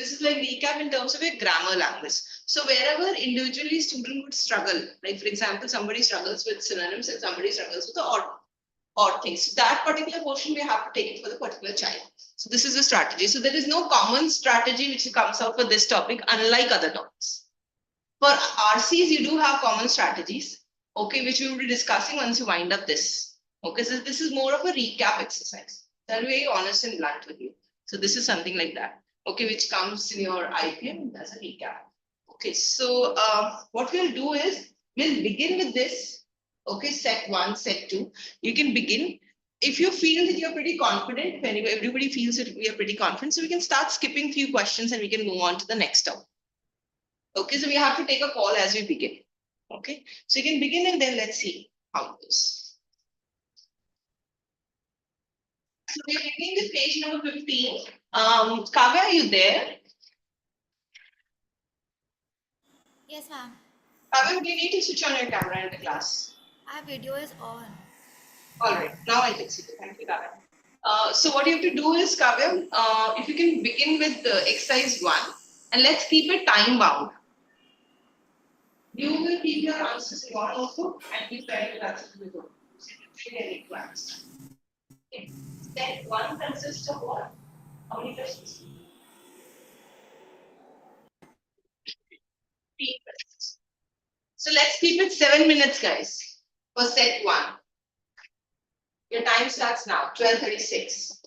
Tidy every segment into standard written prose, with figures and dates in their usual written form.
this is like recap in terms of a grammar language. So wherever individually student would struggle, like for example, somebody struggles with synonyms and somebody struggles with the odd things. So that particular portion we have to take it for the particular child. So this is the strategy. So there is no common strategy which comes out for this topic, unlike other topics. For RCs, you do have common strategies, okay, which we will be discussing once you wind up this. Okay, so this is more of a recap exercise. I'll be very honest and blunt with you. So this is something like that, okay, which comes in your IPM as a recap. Okay, so what we'll do is we'll begin with this. Okay, set 1, set 2. You can begin. If you feel that you're pretty confident, if everybody feels that we are pretty confident, so we can start skipping few questions and we can move on to the next topic. Okay, so we have to take a call as we begin. Okay, so you can begin and then let's see how it goes. So we're beginning with page number 15. Kavya, are you there? Yes, ma'am. Kavya, would you need to switch on your camera in the class? Our video is on. All right, now I can see you. Thank you, Kavya. So what you have to do is, Kavya, if you can begin with the exercise 1, and let's keep it time bound. You will keep your answers in one notebook and keep writing your answers in the notebook. Okay. Step 1 consists of what? How many questions? 3 questions. So let's keep it 7 minutes, guys, for set 1. Your time starts now, 12:36.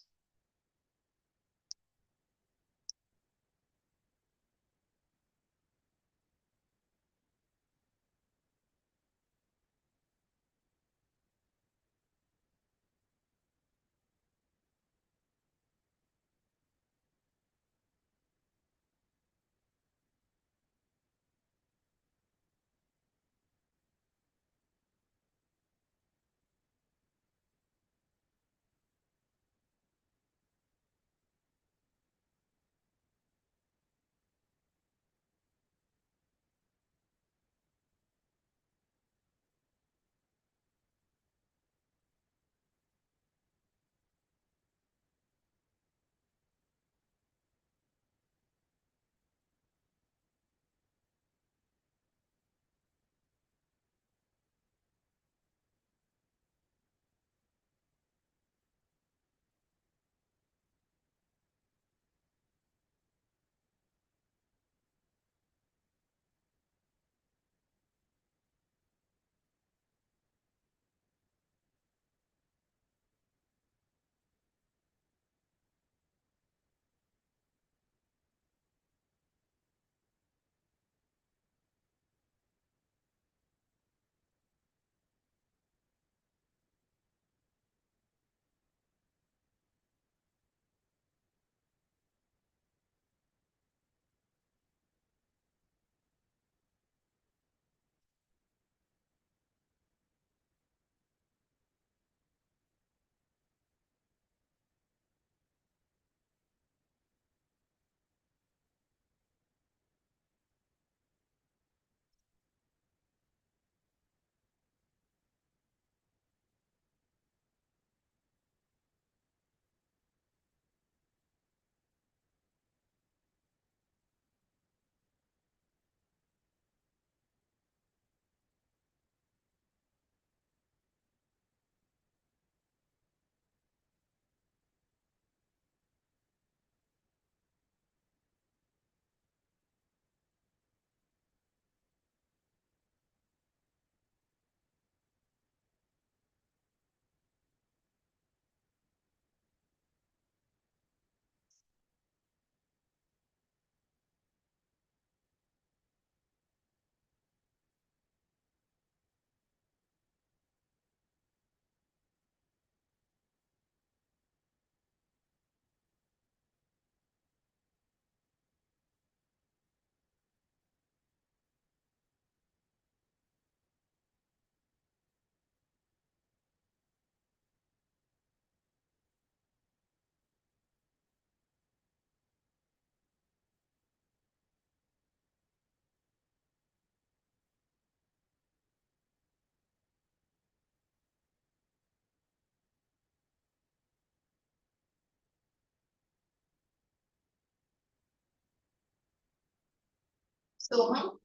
Soham,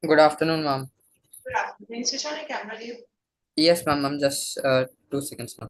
Good afternoon, ma'am. good afternoon. Can you switch on your camera, dear? Yes, ma'am. I'm just 2 seconds now.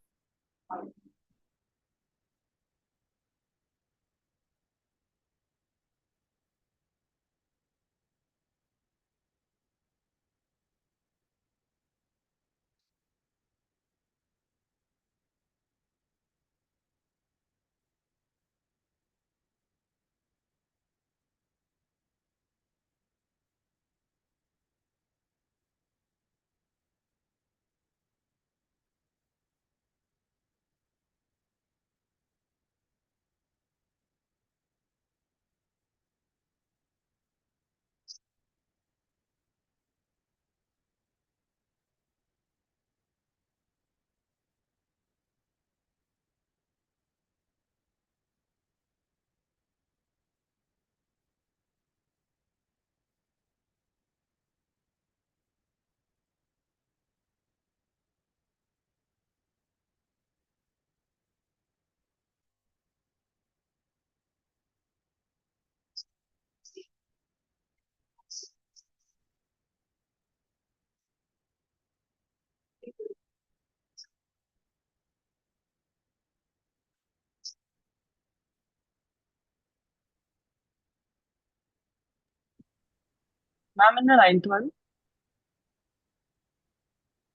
Ma'am, in the ninth one,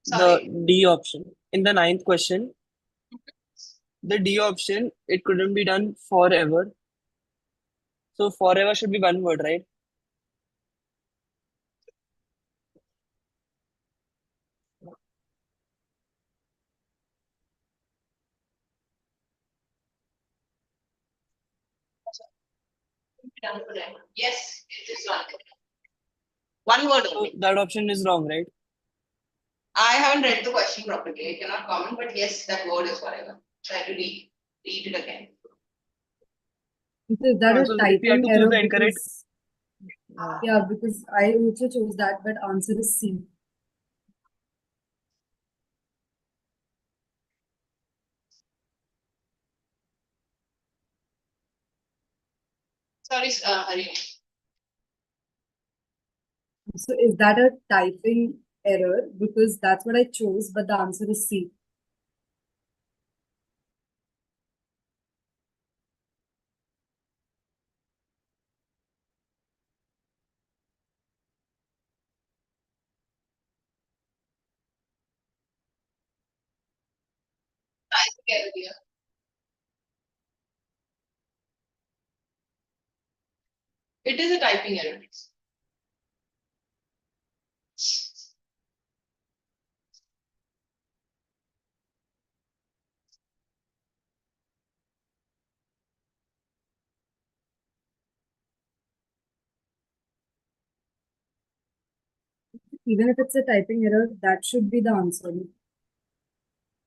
the Sorry. D option. In the ninth question, the D option, it couldn't be done forever. So forever should be one word, right? Yes, it is one. One word So only. that option is wrong, right? I haven't read the question properly. I cannot comment, but yes, that word is forever. Try to read it again. Is that a So if you have typing to choose error? the incorrect, Because yeah, because I also chose that, but answer is C. Sorry, Hari. So is that a typing error? Because that's what I chose, but the answer is C. Typing error here. It is a typing error. Even if it's a typing error, that should be the answer.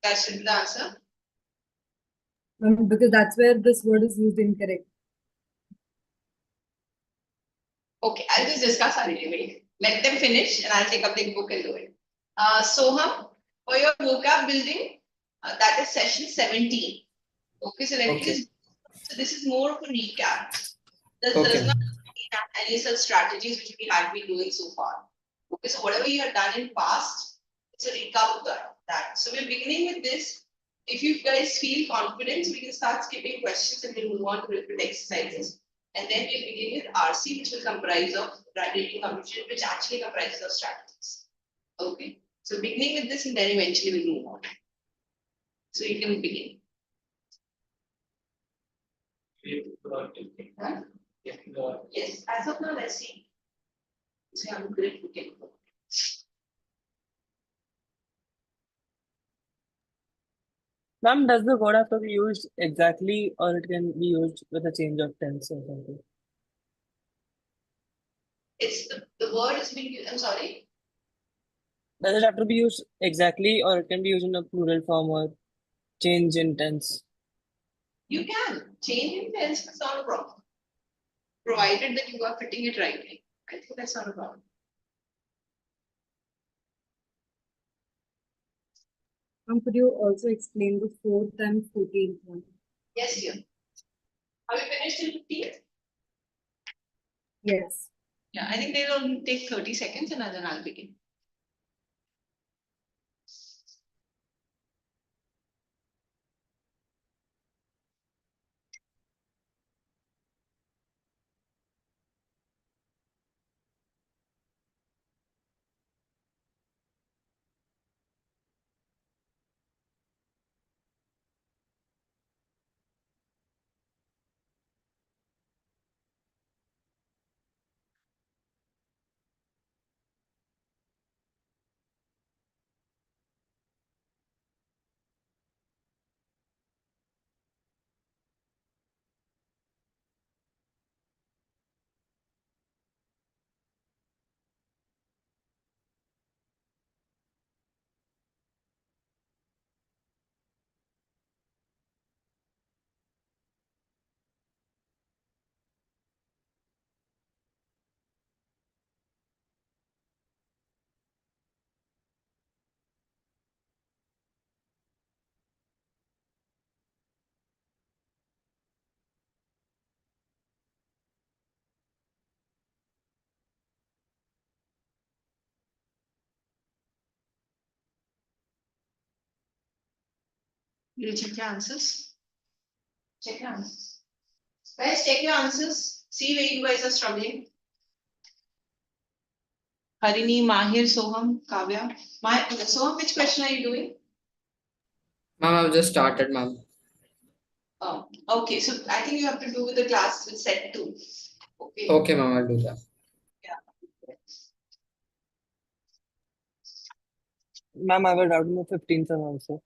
That should be the answer. Because that's where this word is used incorrect. Okay, I'll just discuss Hari. Wait. Let them finish and I'll take up the book and do it. Soham, for your vocab building, that is session 17. Okay, so let me Okay. just, so this is more of a recap. This Okay. does not contain any such strategies which we have been doing so far. Okay, so whatever you have done in past, it's a recap of that. So we're beginning with this. If you guys feel confident, we can start skipping questions and we'll move on to repeat exercises. And then we'll begin with RC, which will comprise of rating computation, which actually comprises of strategies. Okay, so beginning with this and then eventually we'll move on. So you can begin. Huh? Yes, as of now, let's see. So I'm great looking. ma'am, does the word have to be used exactly or it can be used with a change of tense or something? It's the word is being used. I'm sorry. Does it have to be used exactly or it can be used in a plural form or change in tense? You can change in tense, it's not a problem. Provided that you are fitting it rightly. I think that's not a problem. Could you also explain the 4th and 14th one? Yes, dear. Have you finished in 15th? Yes. Yeah, I think they'll only take 30 seconds and then I'll begin. You'll check your answers. Check your answers. Guys, check your answers. See where you guys are struggling. Harini, Mahir, Soham, Kavya. Soham, which question are you doing? Ma'am, I've just started, ma'am. Oh, okay. So I think you have to do with the class with set 2. Okay. Okay, ma'am, I'll do that. Ma'am, I have a doubt in the 15th one also.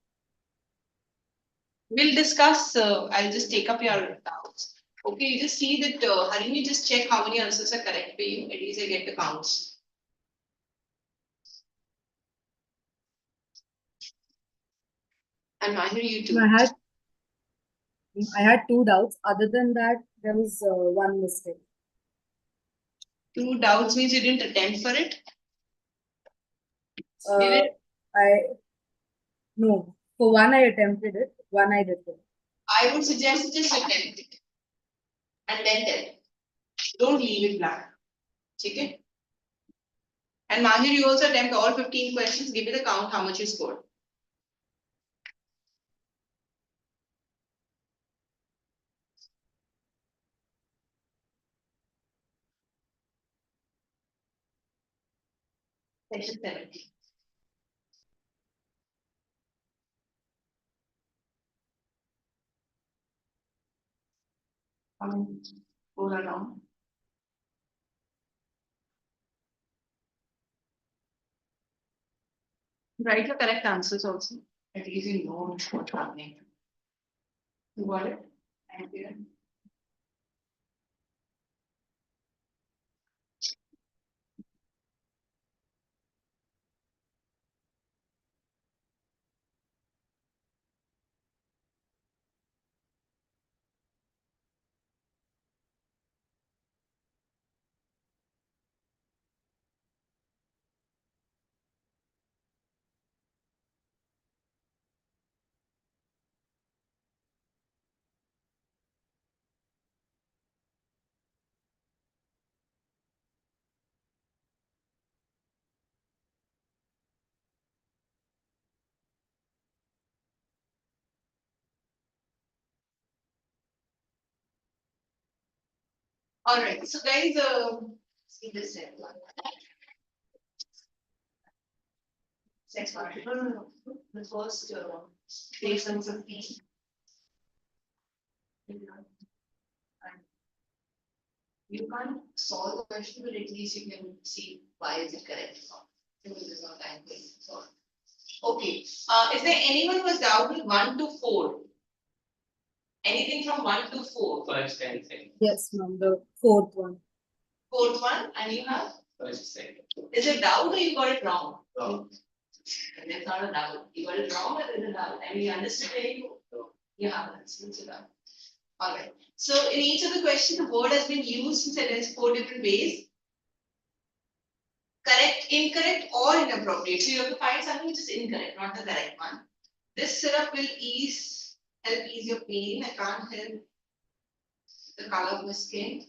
We'll discuss. I'll just take up your doubts. Okay, you just see that Harini, just check how many answers are correct for you. At least I get the counts. And Mahir, you too. I had 2 doubts. Other than that, there was one mistake. 2 doubts means you didn't attempt for it. Uh, Did it? No, for one I attempted it, one I didn't. I would suggest just attempt it and then tell. Don't leave it blank. Okay? And Mahir, you also attempt all 15 questions. Give me the count how much you scored. Section 70. Go around. Write your correct answers also. At least you know what's happening. You got it? Thank you. All right. So guys, see this set one. Set one. No. The first basins of P. You can't solve the question, but at least you can see why is it correct or not. Because there's no time to solve. Okay. Is there anyone who has doubt with 1 to 4? Anything from 1 to 4? First and second. Yes, ma'am, the 4th one. 4th one, and you have? First, second. Is it doubt or you got it wrong? Wrong. And that's not a doubt. You got it wrong or is it doubt? And you understood where you Wrong. yeah, that's a doubt. All right. So in each of the questions, the word has been used in sentence 4 different ways. Correct, incorrect, or inappropriate. So you have to find something which is incorrect, not the correct one. This syrup will help ease your pain. I can't help the color of my skin.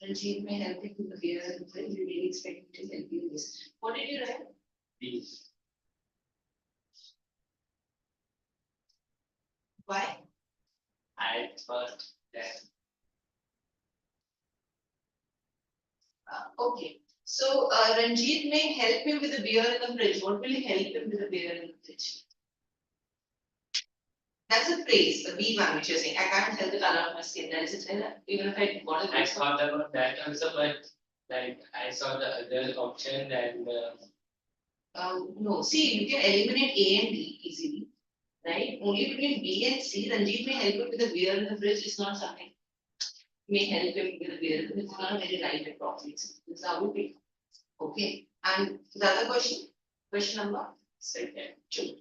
Ranjit may help you with the beer and the fridge. You really expect me to help you with this. What did you write? Please. Why? I thought that Okay. So Ranjit may help him with the beer in the fridge. What will help him with the beer in the fridge? That's a phrase, the B one which you're saying. I can't help the color of my skin. That is it. Even if I want to. I thought about that also, but like I saw the other option and No, see, you can eliminate A and D easily, right? Only between B and C, Ranjit may help him with the beer in the fridge. It's not something. May help him with the beer in the fridge. It's not a very right approach. This is how we pick. Okay. And the other question number second. 2.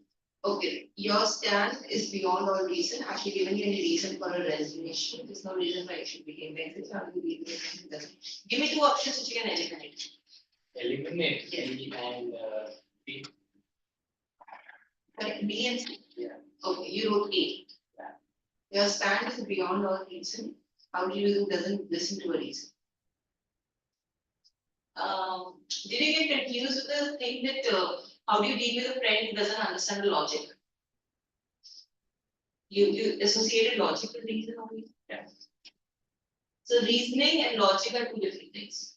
Okay, your stand is beyond all reason. Actually, given you any reason for a resignation, there's no reason why it should be given. Give me 2 options which you can eliminate. Eliminate B and B. Correct, B and C. Yeah. Okay, you wrote A. Yeah. Your stand is beyond all reason. How do you doesn't listen to a reason? Did you get confused with the thing that how do you deal with a friend who doesn't understand the logic? You associated logic with reason only? Yeah. So reasoning and logic are 2 different things.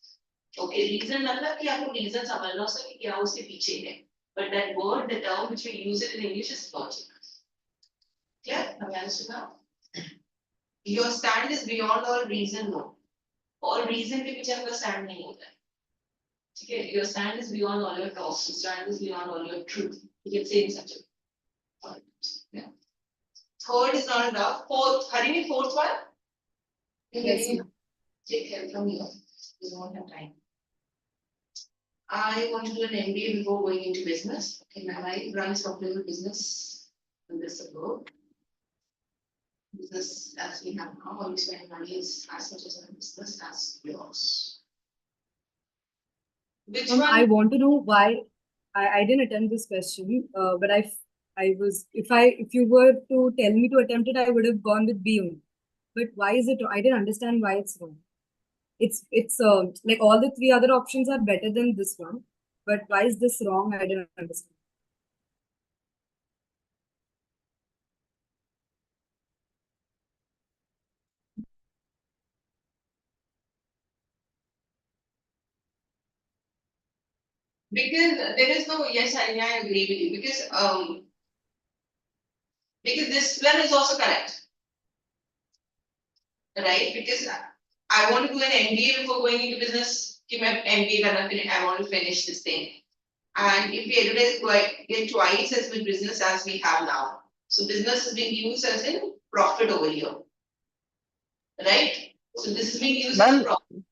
Okay, reason मतलब कि आपको reason समझना हो कि क्या उसके पीछे है. But that word, the term which we use it in English is logic. Clear? Have you understood now? Your stand is beyond all reason, no. All reason के पीछे आपका stand नहीं होता है. Okay, your stand is beyond all your talks. Your stand is beyond all your truth. You can say in such a. Yeah. Third is not enough. Fourth, Harini, 4th one. Yes, Harini, take help from here. We don't have time. I want to do an MBA before going into business. Okay, my wife runs a little business in this abroad. Business as we have now, all we spend money is as much as a business as yours. Which Mama, one? I want to know why I didn't attempt this question, but I was if you were to tell me to attempt it, I would have gone with B only. But why is it wrong? I didn't understand why it's wrong. It's like all the 3 other options are better than this one, but why is this wrong? I didn't understand. Because there is no, yes, I agree with you, because this one is also correct. Right? Because I want to do an MBA before going into business. Keep my MBA करना फिर I want to finish this thing. And if we advertise get twice as much business as we have now. So business is being used as in profit over here. Right? So this is being used as a Ma'am, profit.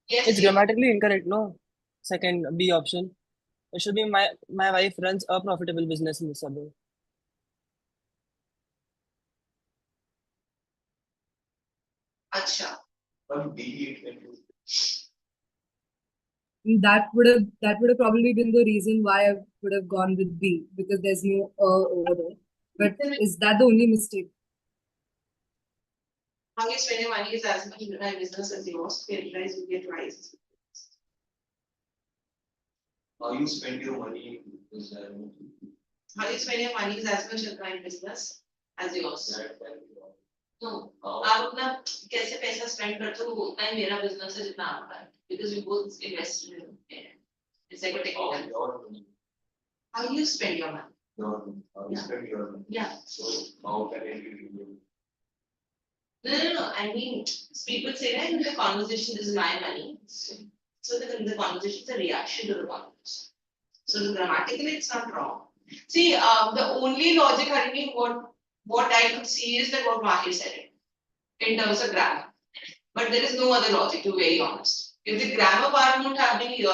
Yes. it's grammatically incorrect, no? Second B option. It should be my wife runs a profitable business in the suburb. Acha. But B it That would have probably been the reason why I would have gone with B, because there's no over there. But is that the only mistake? How you spend your money is as much in my business as yours. You realize you get twice. How you spend your money is How you spend your money is as much in my business as yours. No. how आप अपना कैसे पैसा spend करते हो उतना ही मेरा business है जितना आपका है because we both invest in it. It's like a technical. your money. How you spend your money? How you spend your money. Yeah. So how can I give you? No. I mean, people say that in the conversation, this is my money. So the conversation is a reaction to the conversation. So grammatically, it's not wrong. See, the only logic, I mean, what I could see is that what Mahir said it in terms of grammar. But there is no other logic, to be very honest. If the grammar part won't happen here,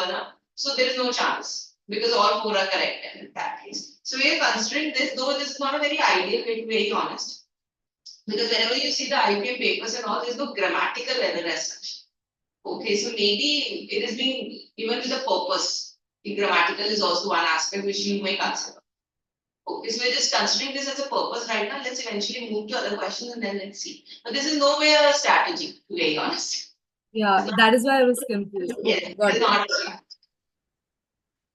so there is no chance because all 4 are correct in that case. So we are considering this, though this is not a very ideal way to be very honest. Because whenever you see the IPM papers and all, there is no grammatical error as such. Okay, so maybe it is being given with a purpose. The grammatical is also one aspect which you may consider. Okay, so we're just considering this as a purpose right now. Let's eventually move to other questions and then let's see. But this is nowhere a strategy, to be very honest. Yeah, that is why I was confused. Yes, Okay, got it's it. not correct.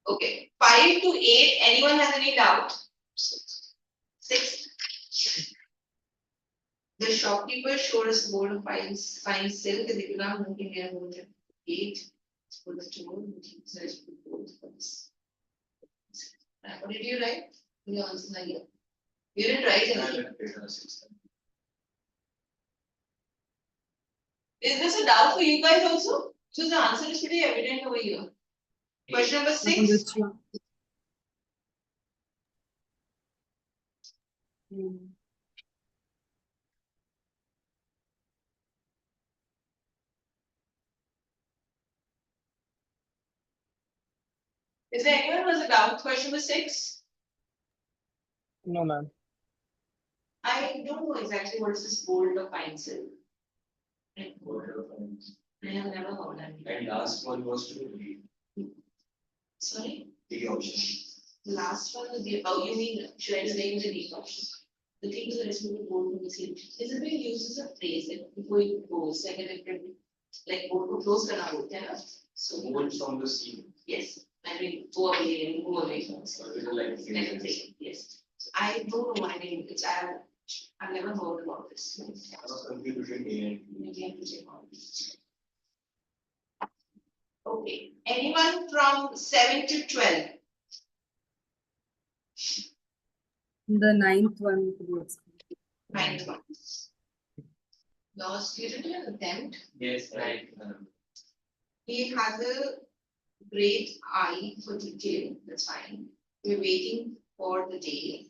Okay, 5 to 8. Anyone has any doubt? 6. The shopkeeper showed us a bowl of fine silk and they could not move in their more than 8. For the store, which he says for both of us. What did you write? You answer my year. You didn't write anything. Is this a doubt for you guys also? So the answer is pretty evident over here. Question number 6. Which one? Hmm. Is there anyone who has a doubt? Question number 6. No, ma'am. I don't know exactly what is this bold of fine silk. I have never heard that. And last one was to read Sorry? the option. The last one is the, oh, you mean, should I explain the deep option? The thing is, the rest of the board from the same. Is it being used as a phrase before you close, like a different, like board to close kana bolte hai na? So, Moved from the sea. yes, I mean, go away and move away from the So it is like a like a thing, yes. I don't know why name, it's, I've never heard about this. I was confused between A and B. Maybe I have to check on this. Okay, anyone from 7 to 12? The ninth one. Towards. Ninth one. Yours, you didn't have attempt. Yes, right. He has a great eye for detail, that's fine. We're waiting for the day.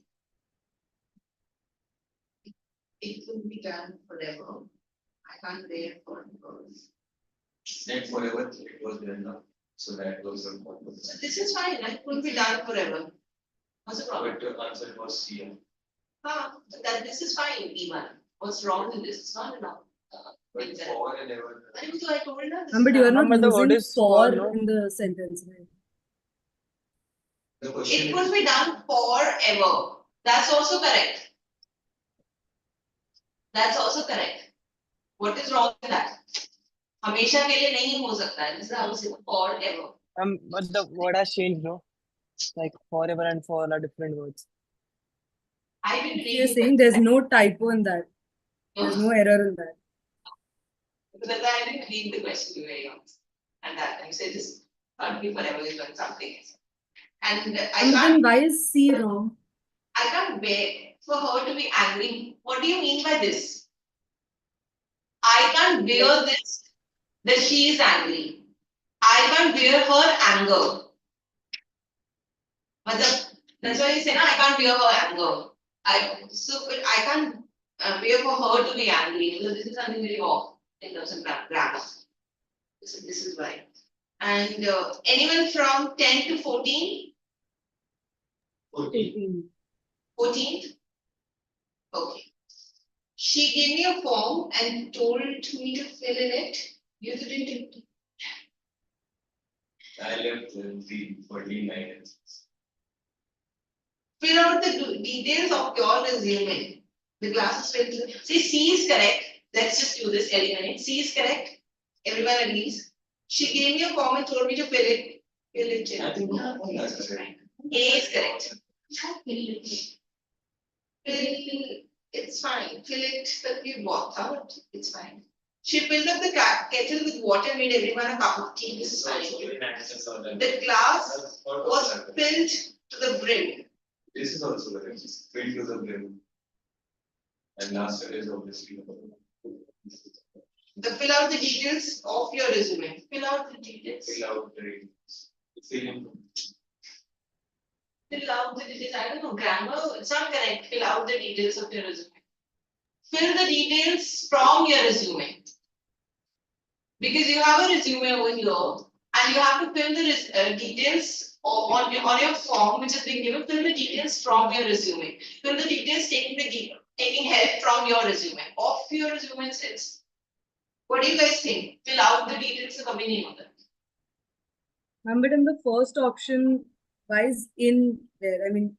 It will be done forever. I can't wait for it because. And forever it was there now. So that was the point. So this is fine, it will be done forever. What's the problem? But the answer was C. That this is fine, E1. What's wrong with this? It's not enough. But for and ever. I mean, so I told her. But you are not But the word using is for for, no? in the sentence, right? The question It will be done forever. That's also correct. That's also correct. What is wrong with that? हमेशा के लिए नहीं हो सकता है. This is how we say forever. But the word has changed, no? Like forever and for are different words. I didn't read. You're saying there's no typo in that. There's no error in that. Because I didn't read the question to be very honest. And that time said this can't be forever is doing something. And And then why is C wrong? I can't bear for her to be angry. What do you mean by this? I can't bear this that she is angry. I can't bear her anger. But that's why you say, no, I can't bear her anger. But I can't bear for her to be angry because this is something very off in terms of grammar. This is why. And anyone from 10 to 14? 14. 14th? Okay. She gave me a form and told me to fill in it. You didn't. I left the 14 lines. Fill out the details of your resume. The class is filled. See, C is correct. Let's just do this, eliminate. C is correct. Everyone agrees. She gave me a form and told me to fill it. Fill it. I think that's correct. A is correct. It's fine. Fill it, but we walked out. It's fine. She filled up the kettle with water, made everyone a cup of tea. This is fine. The glass was filled to the brim. This is also correct. Filled to the brim. And last one is obviously. Fill out the details of your resume. Fill out the details. Fill out the filling. Fill out the details. I don't know, grammar, it's not correct. Fill out the details of your resume. Fill the details from your resume. Because you have a resume over here and you have to fill the details on your form which is being given. Fill the details from your resume. Fill the details taking help from your resume. Of your resume says. What do you guys think? Fill out the details of the name of that. But in the first option, why is in there? I mean,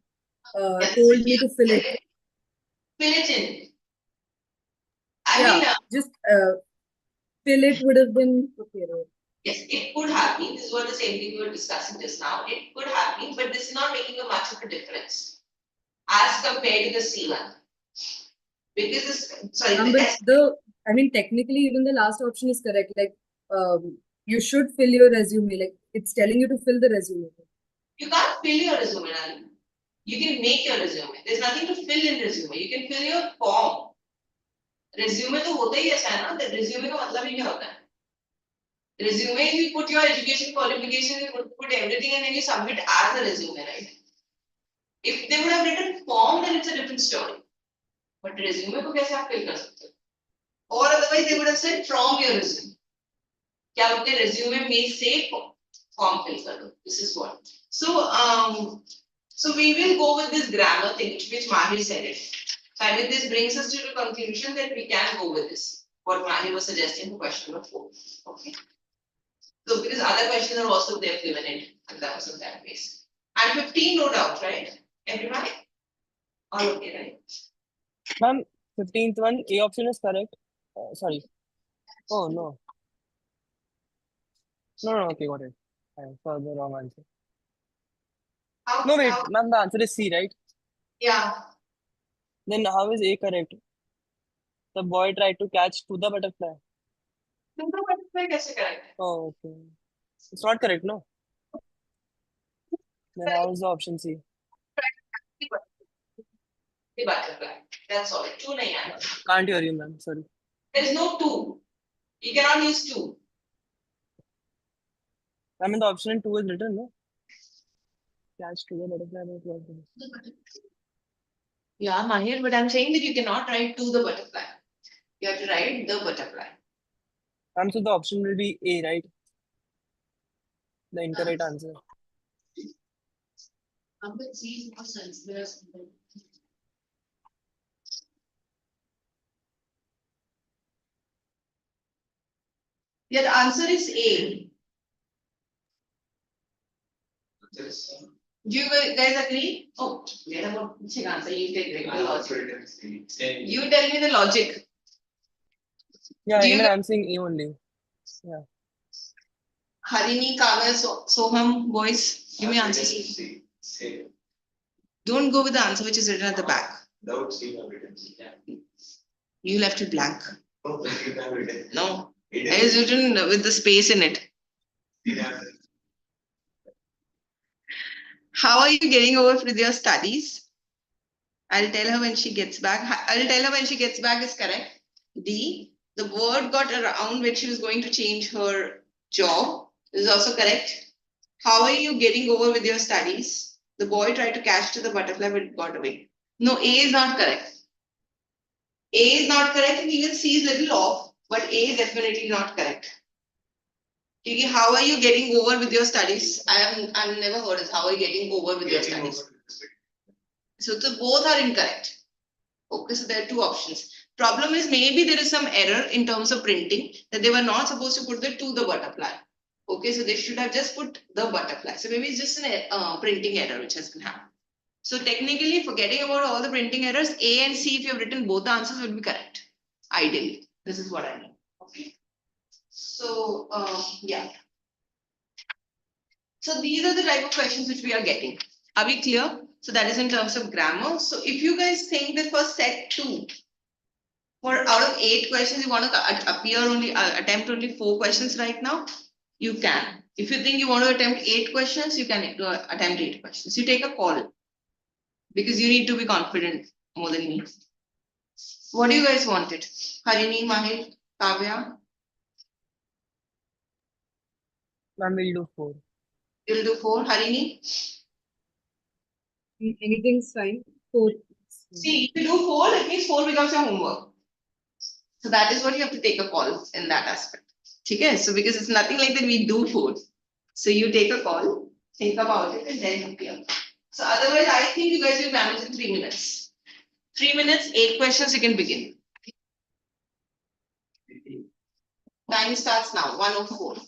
Yes, told me to fill it. Fill it in. Yeah, I mean, just fill it would have been okay, right? Yes, it could have been. This is what the same thing we were discussing just now. It could have been, but this is not making a much of a difference as compared to the C1. Because this, sorry, the S, I mean, technically, even the last option is correct. Like, you should fill your resume. Like, it's telling you to fill the resume. you can't fill your resume, Nalini. You can make your resume. There's nothing to fill in resume. You can fill your form. Resume तो होता ही ऐसा है ना. The resume का मतलब ही क्या होता है? Resume, you put your education qualification, you put everything, and then you submit as a resume, right? If they would have written form, then it's a different story. But resume को कैसे आप fill कर सकते हो? Or otherwise they would have said from your resume. क्या आप अपने resume में से form fill कर दो. This is what. So we will go with this grammar thing, which Mahir said it. So I mean, this brings us to the conclusion that we can go with this. What Mahir was suggesting for question number 4. Okay. So because other questions are also there given in terms of that case. And 15, no doubt, right? Everybody? All okay, right? Ma'am, 15th one, A option is correct. Sorry. Oh, no. No, okay, got it. I saw the wrong answer. No, wait, ma'am, the answer is C, right? Yeah. Then how is A correct? The boy tried to catch to the butterfly. To the butterfly कैसे correct? Oh, okay. It's not correct, no? Then how is the option C? The butterfly. That's all. 2 nahi aaya. Can't hear you, ma'am. Sorry. There is no 2. You cannot use 2. I mean, the option 2 is written, no? Catch to the butterfly. Yeah, Mahir, but I'm saying that you cannot write to the butterfly. You have to write the butterfly. So the option will be A, right? The incorrect answer. But C is more sense. Yeah, the answer is A. Yes. Do you guys agree? Oh, wait about answer. You take the logic. You tell me the logic. Yeah, Do you even I'm saying A only. Yeah. Harini, Kagal, Soham, boys, give me answers. Don't go with the answer which is written at the back. You left it blank. No, it is written with the space in it. How are you getting over with your studies? I'll tell her when she gets back. I'll tell her when she gets back is correct. D, the word got around when she was going to change her job. This is also correct. How are you getting over with your studies? The boy tried to catch to the butterfly but it got away. No, A is not correct. A is not correct and even C is little off, but A is definitely not correct. Okay, how are you getting over with your studies? I've never heard of how are you getting over with your studies. So both are incorrect. Okay, so there are 2 options. Problem is maybe there is some error in terms of printing that they were not supposed to put the to the butterfly. Okay, so they should have just put the butterfly. So maybe it's just a printing error which has been happened. So technically, forgetting about all the printing errors, A and C, if you have written both the answers, will be correct. Ideally, this is what I mean. Okay. So yeah. So these are the type of questions which we are getting. Are we clear? So that is in terms of grammar. So if you guys think that for set 2, for out of 8 questions, you want to attempt only 4 questions right now, you can. If you think you want to attempt 8 questions, you can attempt 8 questions. You take a call because you need to be confident more than me. What do you guys want it? Harini, Mahir, Kavya? Ma'am, we'll do 4. You'll do 4. Harini? Anything's fine. 4. See, if you do 4, it means 4 becomes your homework. So that is what you have to take a call in that aspect. Okay, so because it's nothing like that we do 4. So you take a call, think about it, and then appear. So otherwise, I think you guys will manage in 3 minutes. 3 minutes, 8 questions, you can begin. Time starts now, 1:04.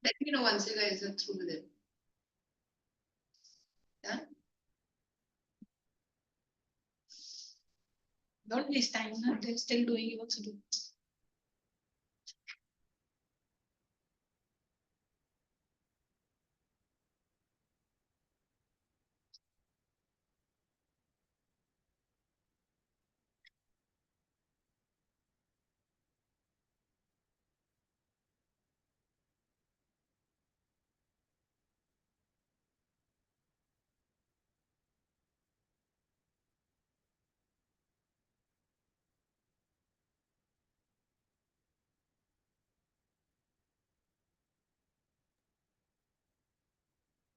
Let me know once you guys are through with it. Yeah? Don't waste time, na? They're still doing, you also do.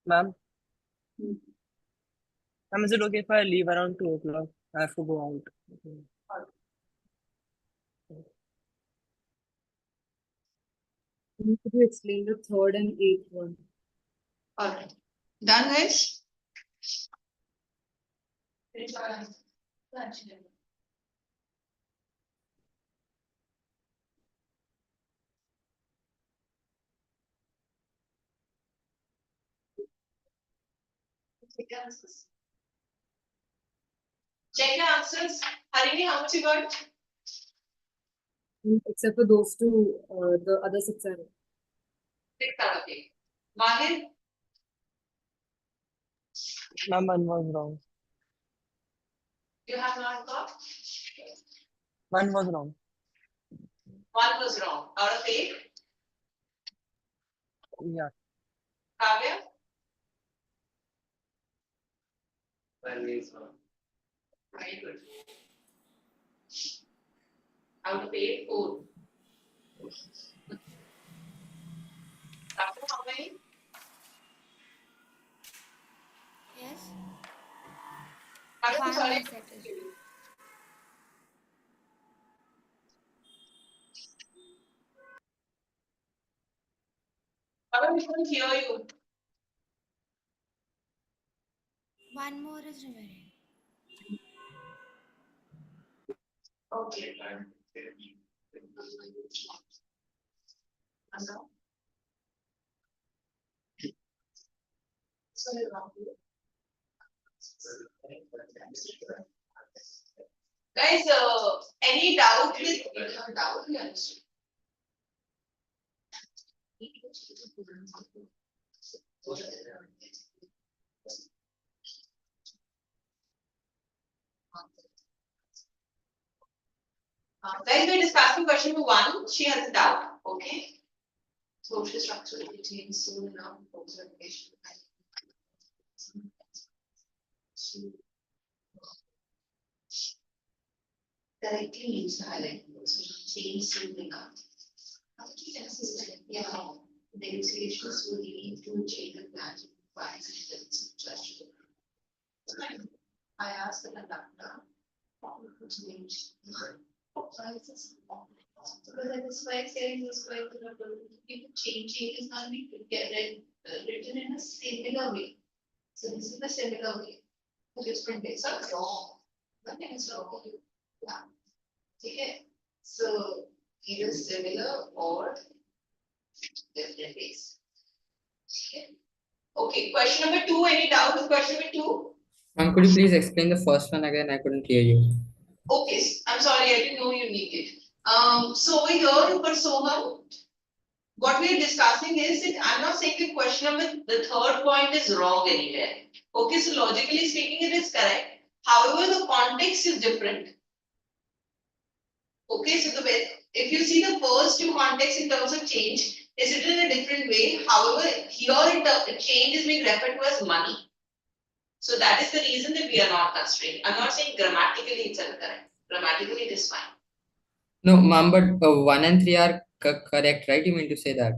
Ma'am, ma'am, is it okay if I leave around 2 o'clock? I have to go out. Could you explain the third and eighth one? Alright. Done, guys? Check your answers. Harini, how much you got? Except for those two, the other 6 are. 6 out of 8. Mahir, Ma'am, one was wrong. you have not got? One was wrong. 1 was wrong. Out of 8. Yeah. Kavya, One is wrong. very good. Out of 8, 4. After how many? Yes. Kavya, One sorry. is settled. Kavya, we couldn't hear you. One more is remaining. Okay. Anna? Sorry, Rahul. Guys, any doubt with doubt? Yes. Guys, we're discussing question number 1. She has a doubt. Okay. Social structure will be changed soon enough. Observation. Directly means the highlight. So change soon enough. Yeah. The negotiations will lead to change the plan to provide judgment. I asked the conductor to change. Because I was like saying this way, if changing is not be written in a similar way. So this is the similar way. The different ways are wrong. Nothing is wrong. Yeah. Okay. So either similar or different ways. Okay, question number 2. Any doubt with question number 2? Ma'am, could you please explain the first one again? I couldn't hear you. Okay, I'm sorry, I didn't know you needed. So over here, for Soham, what we are discussing is that I'm not saying the question number, the third point is wrong anywhere. Okay, so logically speaking, it is correct. However, the context is different. Okay, so the way, if you see the first 2 contexts in terms of change, is written in a different way. However, here the change is being referred to as money. So that is the reason that we are not considering. I'm not saying grammatically it's incorrect. Grammatically it is fine. No, ma'am, but 1 and 3 are correct, right? You mean to say that?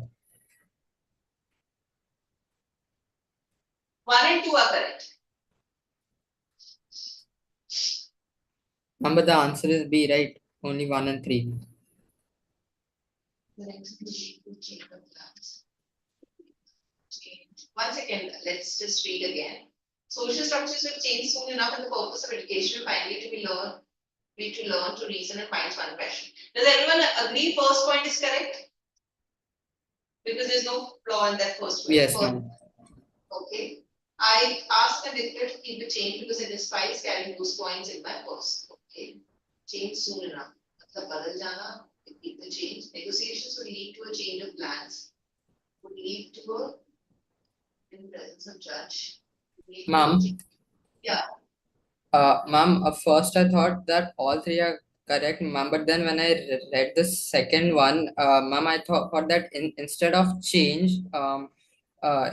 1 and 2 are correct. Ma'am, but the answer is B, right? Only 1 and 3. One second, let's just read again. Social structures will change soon enough, and the purpose of education finally to learn to reason and find one question. Does everyone agree first point is correct? Because there's no flaw in that first one. Yes, ma'am. Okay. I asked the victor to keep the change because it despises carrying those coins in my purse. Okay. Change soon enough. मतलब बदल जाना, keep the change. Negotiations would lead to a change of plans. Would lead to a in presence of judge. Lead to a Ma'am. change. Yeah. Ma'am, first I thought that all three are correct, ma'am, but then when I read the second one, ma'am, I thought that instead of change,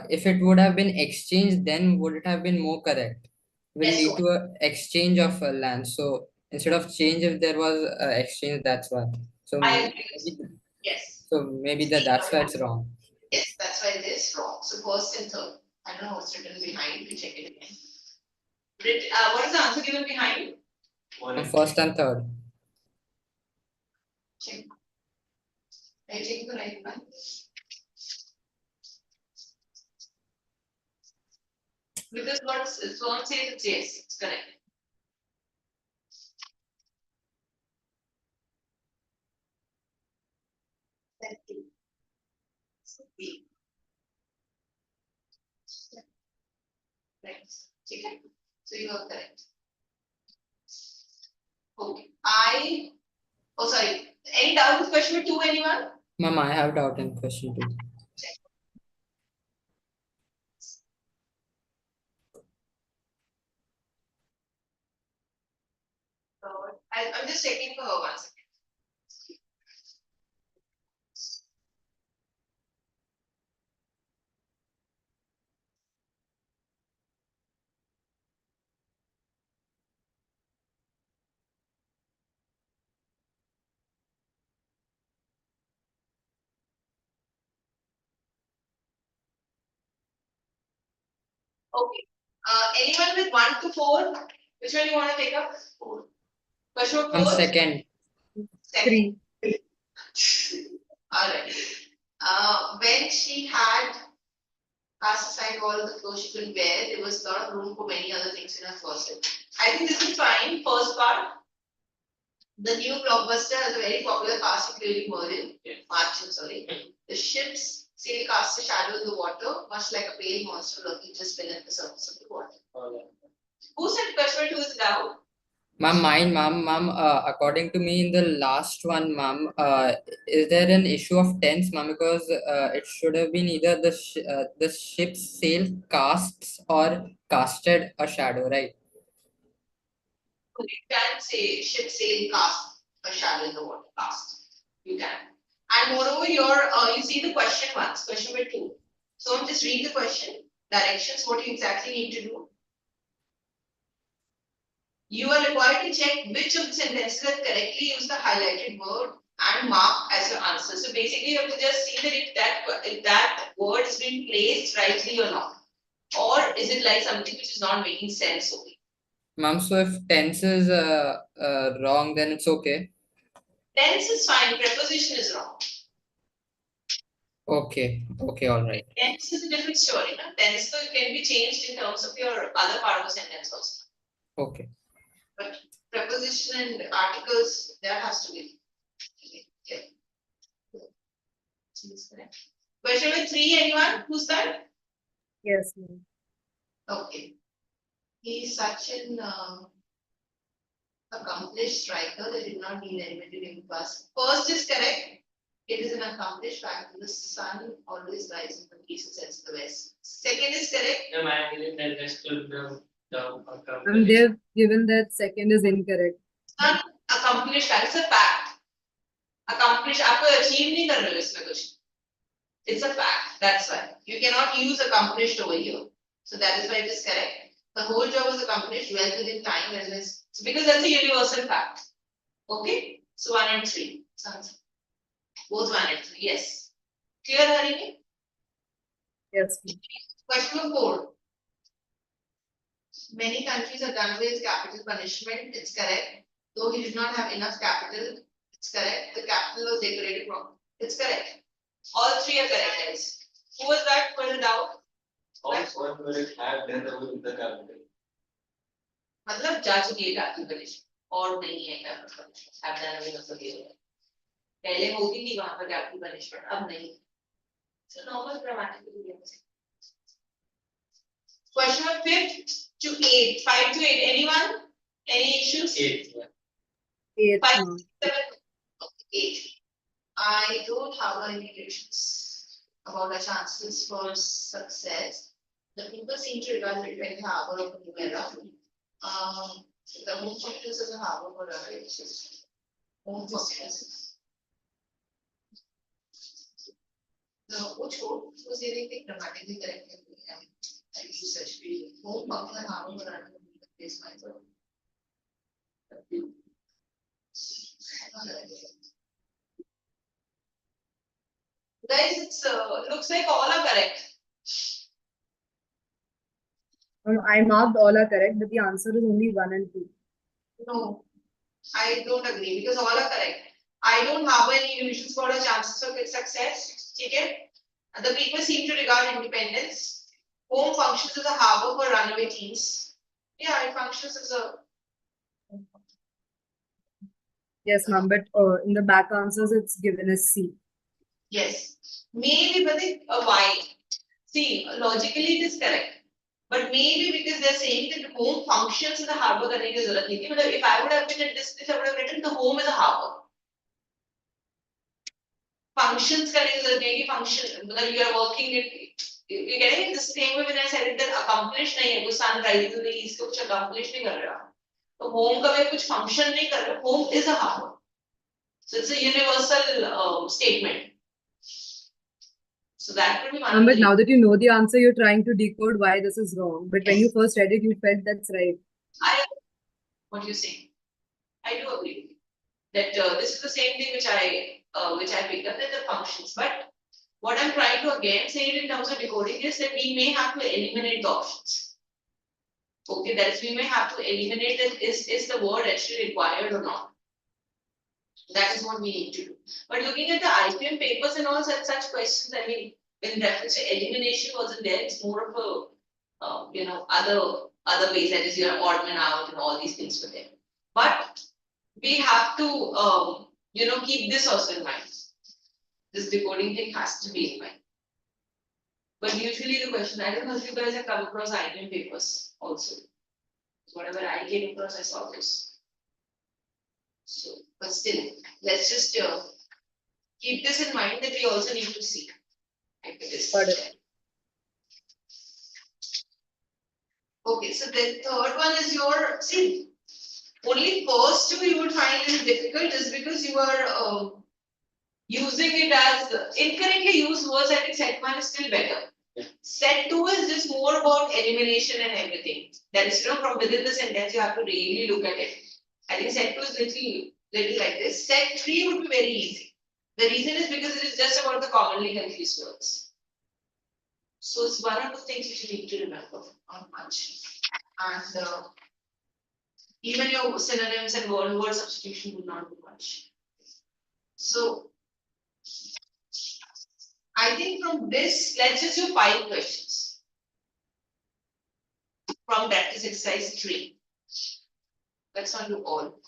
if it would have been exchange, then would it have been more correct? Will Yes, lead so to a exchange of land. So instead of change, if there was exchange, that's why. So I agree with you. maybe, Yes. maybe that's why it's wrong. Yes, that's why it is wrong. So first and third. I don't know what's written behind. We check it again. What is the answer given behind? First and third. Check. I check the right one. Because what Swan says it's yes, it's correct. Thank you. So B. Right. Okay. So you are correct. Okay. Oh sorry. Any doubt with question 2, anyone? Ma'am, I have doubt in question 2. I'm just checking for her once. Okay. Anyone with 1 to 4? Which one you want to take up? 4. Question 4? Second. Three. Alright. When she had cast aside all of the clothes she couldn't wear, there was a lot of room for many other things in her closet. I think this is fine. First part. The new blockbuster has a very popular cast including Martin, sorry. The ship's sail casts a shadow in the water, much like a pale monster lurking just beneath the surface of the water. Who said question 2 is down? Ma'am, according to me in the last one, ma'am, is there an issue of tense, ma'am? Because it should have been either the ship's sail casts or casted a shadow, right? You can say ship sail cast a shadow in the water cast. You can. And moreover, you see the question once, question number 2. So just read the question, directions, what you exactly need to do. You are required to check which of the sentences have correctly used the highlighted word and mark as your answer. So basically, you have to just see that if that word is being placed rightly or not. Or is it like something which is not making sense only? Ma'am, so if tense is wrong, then it's okay. Tense is fine, preposition is wrong. Okay, all right. Tense is a different story. No? Tense though can be changed in terms of your other part of the sentence also. Okay. But preposition and articles, that has to be. Yeah. Question number 3, anyone? Who's that? Yes, ma'am. Okay. He is such an accomplished striker that did not need anybody to give pass. First is correct. It is an accomplished fact that the sun always rises in the east and sets in the west. Second is correct. The man didn't understood the And they've given that second is incorrect. Sun accomplished fact. It's a fact. Accomplished. आपको achieve नहीं कर रहे हो इसमें कुछ. It's a fact. That's why you cannot use accomplished over here. So that is why it is correct. The whole job was accomplished well within time, and this because that's a universal fact. Okay. So 1 and 3. Sounds both 1 and 3. Yes. Clear, Harini? Yes, ma'am. Question number 4. Many countries have done with capital punishment. It's correct. Though he did not have enough capital, it's correct. The capital was decorated wrong. It's correct. All 3 are correct, guys. Who was that for the doubt? Also, will it have done with the capital? मतलब जा चुकी है capital punishment और नहीं है capital punishment. Have done away मतलब ये है. पहले होती थी वहाँ पर capital punishment, अब नहीं. So normal grammatical variance. Question of 5th to 8th, 5 to 8. Anyone? Any issues? 8. 8th, 5, no. 7, 8. I don't have any illusions about the chances for success. The people seem to regard it like the harbor of a new era. The home functions as a harbor for railways. Home functions. No, which one was anything grammatically correct? I research. Home function and harbor for railways. Guys, it's looks like all are correct. I marked all are correct, but the answer is only 1 and 2. No, I don't agree because all are correct. I don't have any illusions for the chances of success. Okay? And the people seem to regard independence. Home functions as a harbor for runaway teens. Yeah, it functions as a. Yes, ma'am, but in the back answers, it's given as C. Yes. Maybe, but why? See, logically it is correct. But maybe because they're saying that home functions as a harbor करने की जरूरत नहीं थी. But if I would have written this, I would have written the home is a harbor. Functions करने की जरूरत नहीं है कि function मतलब you are working it. You getting it the same way when I said it that accomplish नहीं है. कुछ sun rising to the east को कुछ accomplish नहीं कर रहा. तो home का भी कुछ function नहीं कर रहा. Home is a harbor. So it's a universal statement. So that could be one. But now that you know the answer, you're trying to decode why this is wrong. But when you first read it, you felt that's right. What you're saying, I do agree that this is the same thing which I picked up that the functions. But what I'm trying to again say it in terms of decoding is that we may have to eliminate the options. Okay, that is we may have to eliminate that is the word actually required or not. That is what we need to do. But looking at the IPM papers and all such questions, I mean, in reference to elimination wasn't there. It's more of a other ways, that is your odd man out and all these things were there. But we have to keep this also in mind. This decoding thing has to be in mind. But usually the question, I don't know if you guys have come across IPM papers also. Whatever I came across, I saw this. So, but still, let's just keep this in mind that we also need to see. Got it. Okay, so the third one is your, see, only first two you would find it difficult is because you are using it as incorrectly used words. I think set one is still better. Yeah. Set two is just more about elimination and everything. That is, from within the sentence, you have to really look at it. I think set two is little like this. Set three would be very easy. The reason is because it is just about the commonly confused words. So it's one of the things which you need to remember, not much. And even your synonyms and word substitution would not be much. So I think from this, let's just do 5 questions. From practice exercise 3. Let's not do all.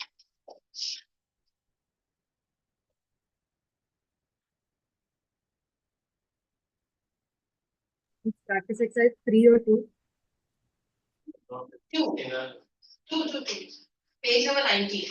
Practice exercise 3 or 2? 2. 2. Page number 19.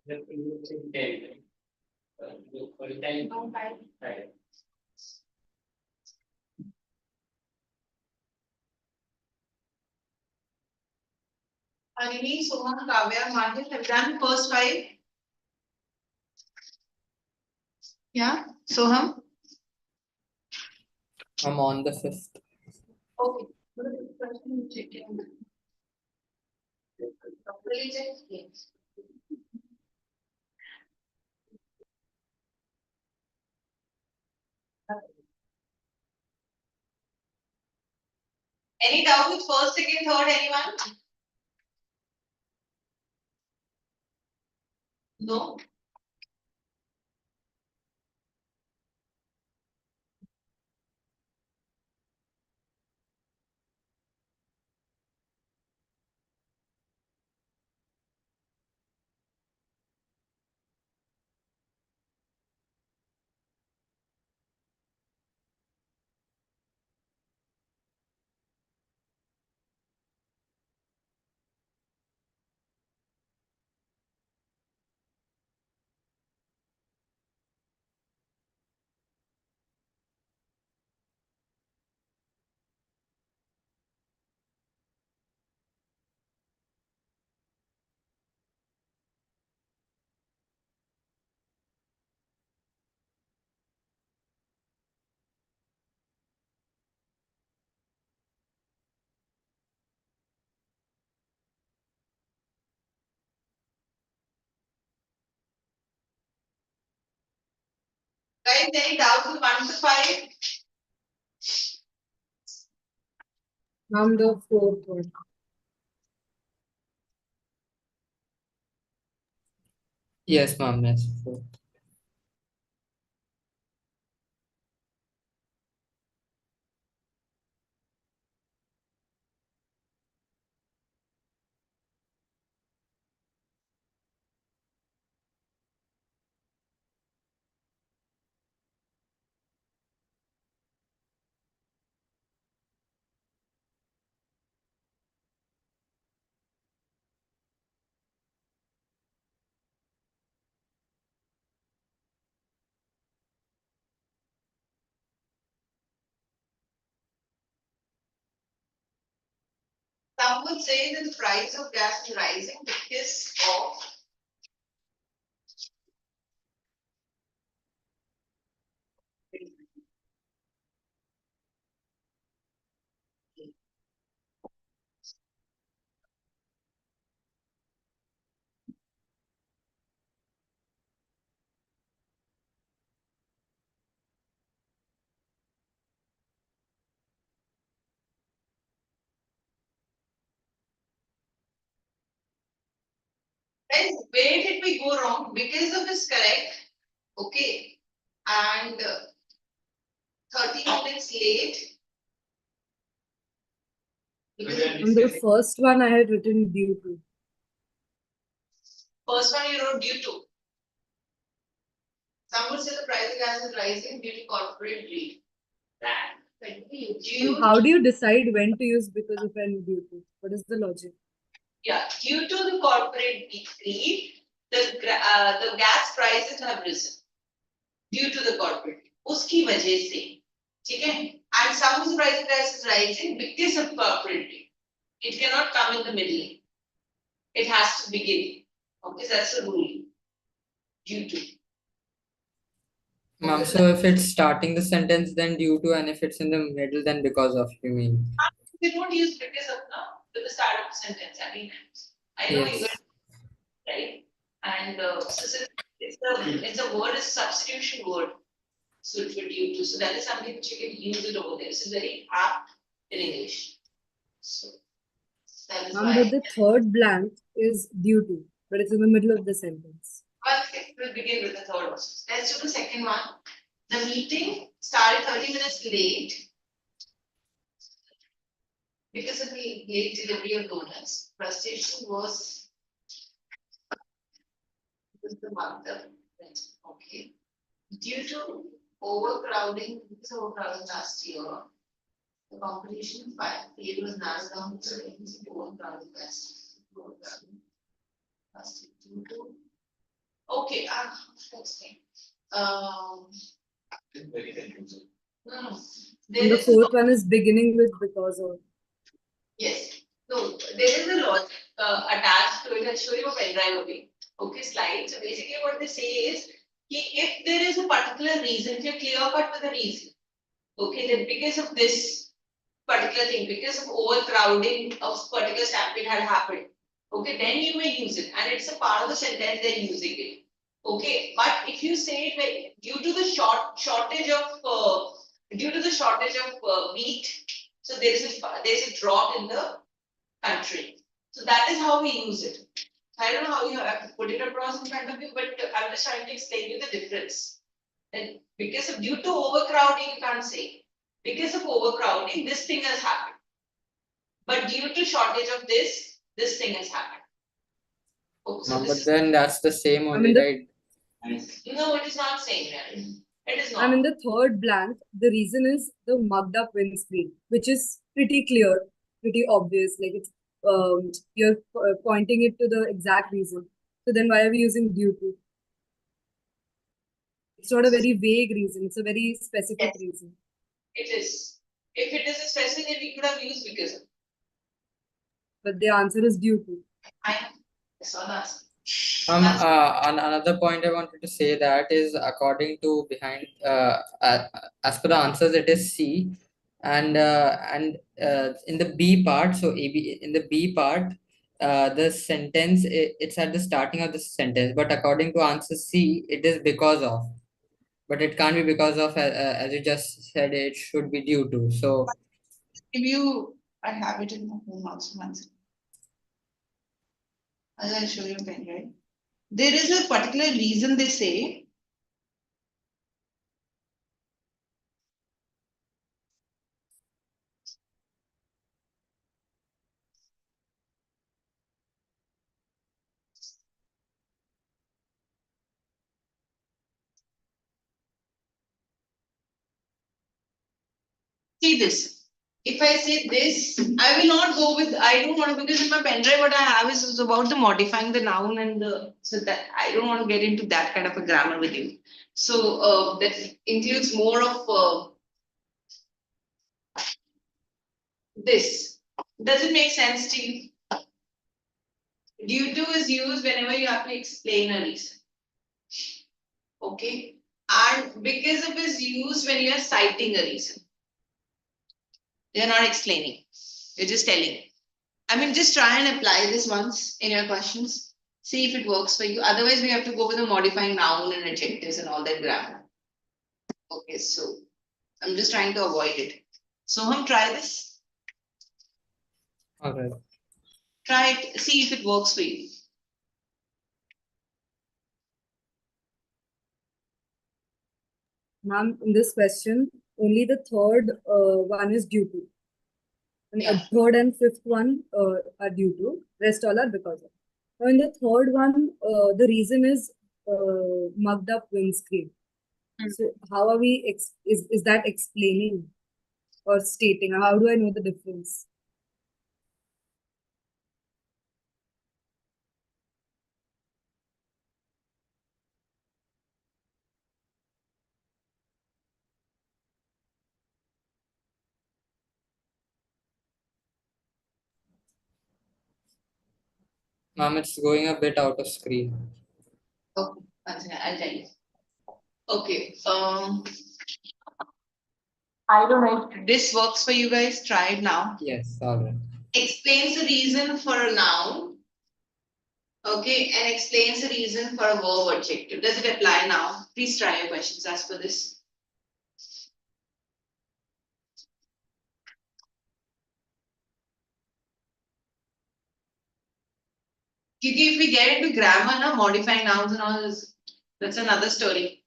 10. For 10. No, 5. 5. Anini, Sohan, Kavya, Mandir have done first 5. Yeah, Soham. I'm on the 5th. Okay. Properly check. Yes. Any doubt with first, second, third, anyone? No? Guys, any doubts with 1 to 5? I'm the 4th one. Yes, ma'am. Yes. 4th. Some would say that the price of gas is rising because of guys, where did we go wrong? Because of is correct. Okay. And 30 minutes late. Because of On the first one, I had written due to. first one you wrote due to. Some would say the price of gas is rising due to corporate greed. That. And how do you decide when to use because of and due to? What is the logic? Yeah, due to the corporate greed, the gas prices have risen due to the corporate. उसकी वजह से, ठीक है? And some of the price of gas is rising because of corporate greed. It cannot come in the middle. It has to begin. Okay, that's the rule. Due to. Ma'am, so if it's starting the sentence, then due to, and if it's in the middle, then because of, you mean? We don't use because of now with the start of the sentence. I mean, I know you Yes. got right, and it's a word, it's a substitution word. So it would due to. So that is something which you can use it over there. This is very apt in English. So that is why. But the third blank is due to, but it's in the middle of the sentence. Okay, we'll begin with the third one. Let's do the second one. The meeting started 30 minutes late because of the late delivery of donuts. Frustration was the month of okay. Due to overcrowding, because of overcrowding last year, the competition field was narrowed down to overcrowding last year. Due to Okay, okay. It's very confusing. No. And the fourth one is beginning with because of. Yes. No, there is a lot attached to it. I'll show you a pen drive away. Okay, slide. So basically what they say is if there is a particular reason, if you're clear cut with a reason, okay, then because of this particular thing, because of overcrowding of particular stampede had happened, okay, then you may use it. And it's a part of the sentence they're using it. Okay, but if you say it like due to the shortage of wheat, so there is a drought in the country. So that is how we use it. I don't know how you have to put it across in front of you, but I'm just trying to explain you the difference. And because of due to overcrowding, you can't say. Because of overcrowding, this thing has happened. But due to shortage of this thing has happened. Oh, so Ma'am, this but is then that's the same only, the- right? no, it is not same, Mary. It is I'm in not. the third blank. The reason is the mugged up windscreen, which is pretty clear, pretty obvious. Like it's you're pointing it to the exact reason. So then why are we using due to? It's not a very vague reason. It's a very specific Yes. reason. It is. If it is a specific, we could have used because of. But the answer is due to. I saw that. Another point I wanted to say that is according to behind as per the answers it is C, and in the B part, so AB in the B part, the sentence it's at the starting of the sentence, but according to answer C, it is because of, but it can't be because of as you just said, it should be due to. So If you, I have it in my home also. I'll show you a pen, right? There is a particular reason they say. See this. If I say this, I will not go with, I don't want to, because in my pen drive, what I have is about the modifying the noun and the, so that I don't want to get into that kind of a grammar with you. So that includes more of this. Does it make sense to you? Due to is used whenever you have to explain a reason. Okay. And because of is used when you are citing a reason. You're not explaining. You're just telling. I mean, just try and apply this once in your questions. See if it works for you. Otherwise, we have to go with the modifying noun and adjectives and all that grammar. Okay, so I'm just trying to avoid it. So, try this. okay. Try it. See if it works for you. Ma'am, in this question, only the third one is due to. And Yeah. third and fifth one are due to. Rest all are because of. Now, in the third one, the reason is mugged up windscreen. So how are we? Is that explaining or stating? How do I know the difference? Ma'am, it's going a bit out of screen. Okay, I'll tell you. Okay. I don't know if this works for you guys. Try it now. Yes, all right. Explains the reason for a noun. Okay, and explains the reason for a verb adjective. Does it apply now? Please try your questions as per this. If we get into grammar, now modifying nouns and all that's another story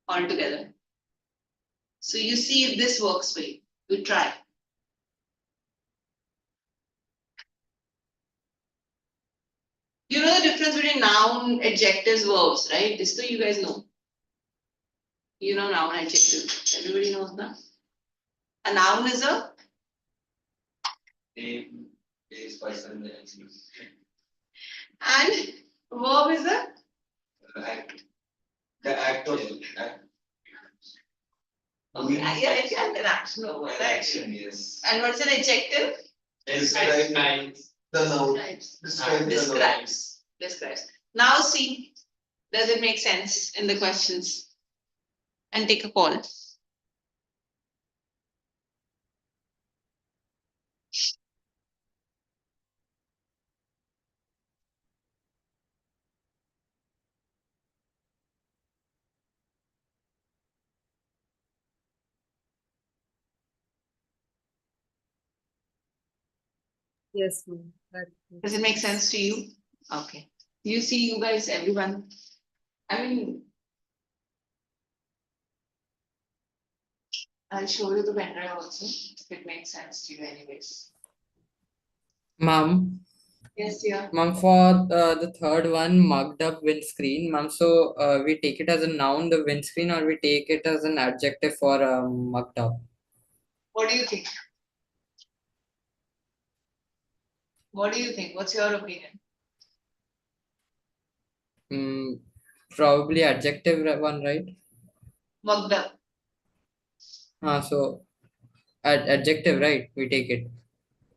altogether. So you see if this works for you. You try. You know the difference between noun, adjectives, verbs, right? This too you guys know. You know noun, adjective. Everybody knows that. A noun is a Name, place, person, and verb is a The act of act. Okay, yeah, and an action over, right? Action, yes. And what's an adjective? Describe the noun. Describe the noun. Describes. Now see, does it make sense in the questions? And take a call. Yes, ma'am. Does it make sense to you? Okay. You see, you guys, everyone. I mean, I'll show you the pen drive also, if it makes sense to you anyways. Ma'am, Yes, yeah. ma'am, for the third one, mugged up windscreen, ma'am. So we take it as a noun, the windscreen, or we take it as an adjective for mugged up. What do you think? What do you think? What's your opinion? Probably adjective one, right? Mugged up. So adjective, right? We take it.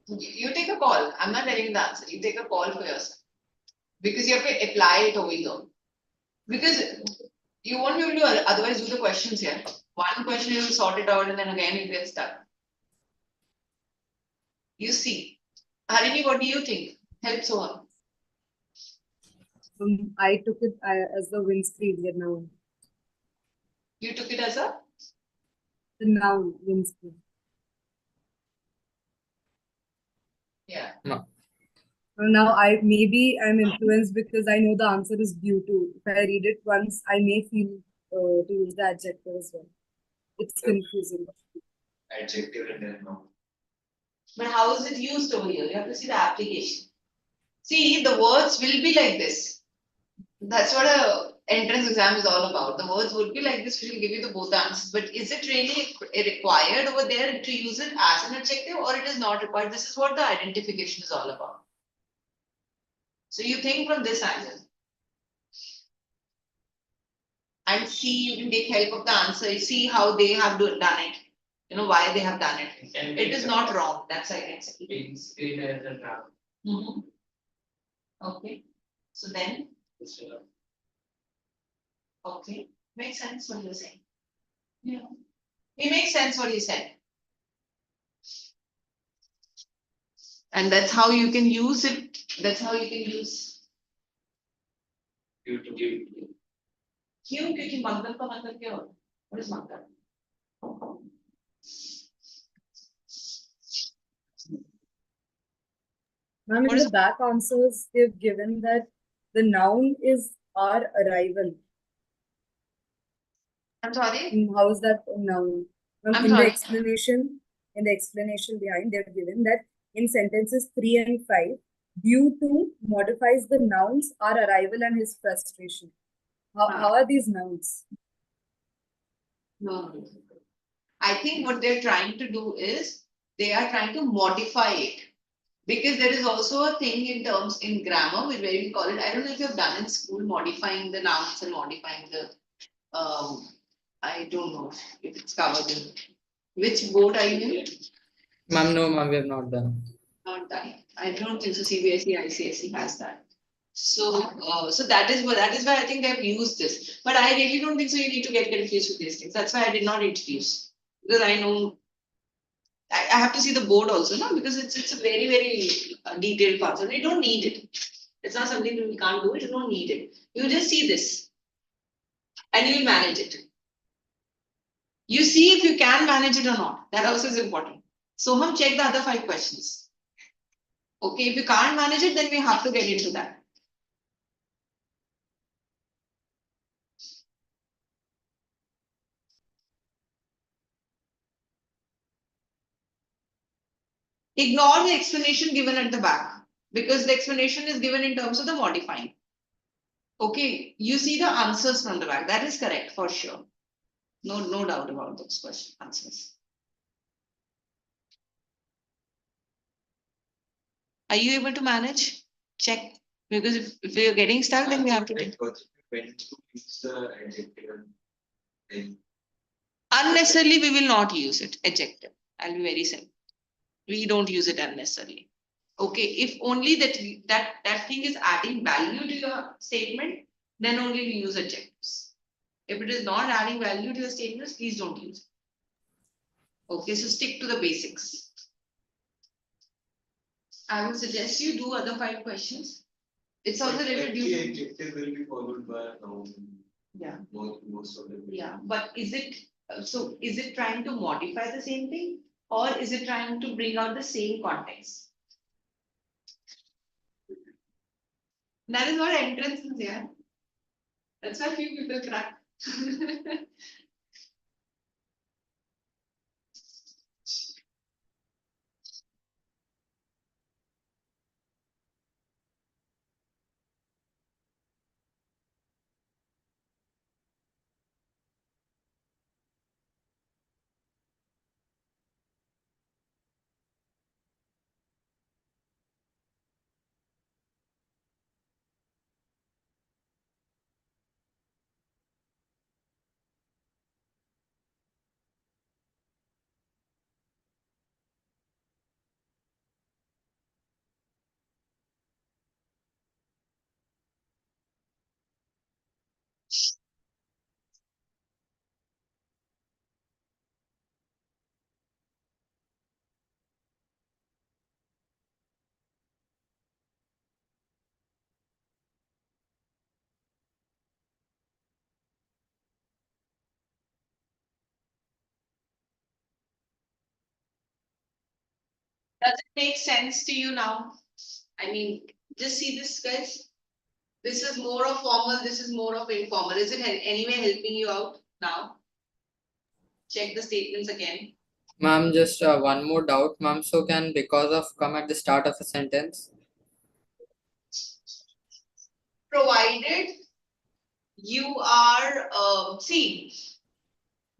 You take a call. I'm not telling you the answer. You take a call for yourself. Because you have to apply it over here. Because you won't be able to otherwise do the questions here. One question you will sort it out and then again you get stuck. You see. Harini, what do you think? Help so on. I took it as the windscreen, the noun. You took it as a? The noun, windscreen. Yeah. No. Now I'm influenced because I know the answer is due to. If I read it once, I may feel to use the adjective as well. It's confusing. Adjective and then noun. But how is it used over here? You have to see the application. See, the words will be like this. That's what a entrance exam is all about. The words would be like this, which will give you the both answers. But is it really required over there to use it as an adjective, or it is not required? This is what the identification is all about. So you think from this angle. And see, you can take help of the answer. See how they have done it. You know why they have done it. It is not wrong. That's I can say. Screen as a draft. Okay. So then, okay, makes sense what you're saying. Yeah, it makes sense what you said. And that's how you can use it. That's how you can use. You to give. क्यों? क्योंकि मगदम का मतलब क्या होता है? What is मगदम? Ma'am, in the back answers, they've given that the noun is our arrival. I'm sorry? How is that a noun? Ma'am, I'm in sorry. the explanation behind, they've given that in sentences 3 and 5, due to modifies the nouns, our arrival and his frustration. How are these nouns? No. I think what they're trying to do is they are trying to modify it. Because there is also a thing in terms in grammar, where we call it, I don't know if you've done in school, modifying the nouns and modifying the, I don't know if it's covered in, which board are you in? Ma'am, no, ma'am, we have not done. Not done. I don't think so. CBSE, ICSE has that. So, so that is why I think they have used this. But I really don't think so. You need to get confused with these things. That's why I did not introduce, because I know I have to see the board also, no? Because it's a very, very detailed concept. You don't need it. It's not something that we can't do it. You don't need it. You just see this and you will manage it. You see if you can manage it or not. That also is important. So hum check the other 5 questions. Okay, if you can't manage it, then we have to get into that. Ignore the explanation given at the back, because the explanation is given in terms of the modifying. Okay, you see the answers from the back. That is correct for sure. No doubt about those question answers. Are you able to manage? Check. Because if you're getting stuck, then we have to take. when to use the adjective and Unnecessarily, we will not use it, adjective. I'll be very simple. We don't use it unnecessarily. Okay, if only that thing is adding value to your statement, then only we use adjectives. If it is not adding value to your statements, please don't use it. Okay, so stick to the basics. I would suggest you do other 5 questions. It's also related the to. adjective will be followed by a noun. Yeah. Most of the. Yeah, but is it trying to modify the same thing, or is it trying to bring out the same context? That is what entrance is here. That's why few people crack. Does it make sense to you now? I mean, just see this, guys. This is more of formal, this is more of informal. Is it anyway helping you out now? Check the statements again. Ma'am, just one more doubt, ma'am. So can because of come at the start of a sentence? Provided you are, see,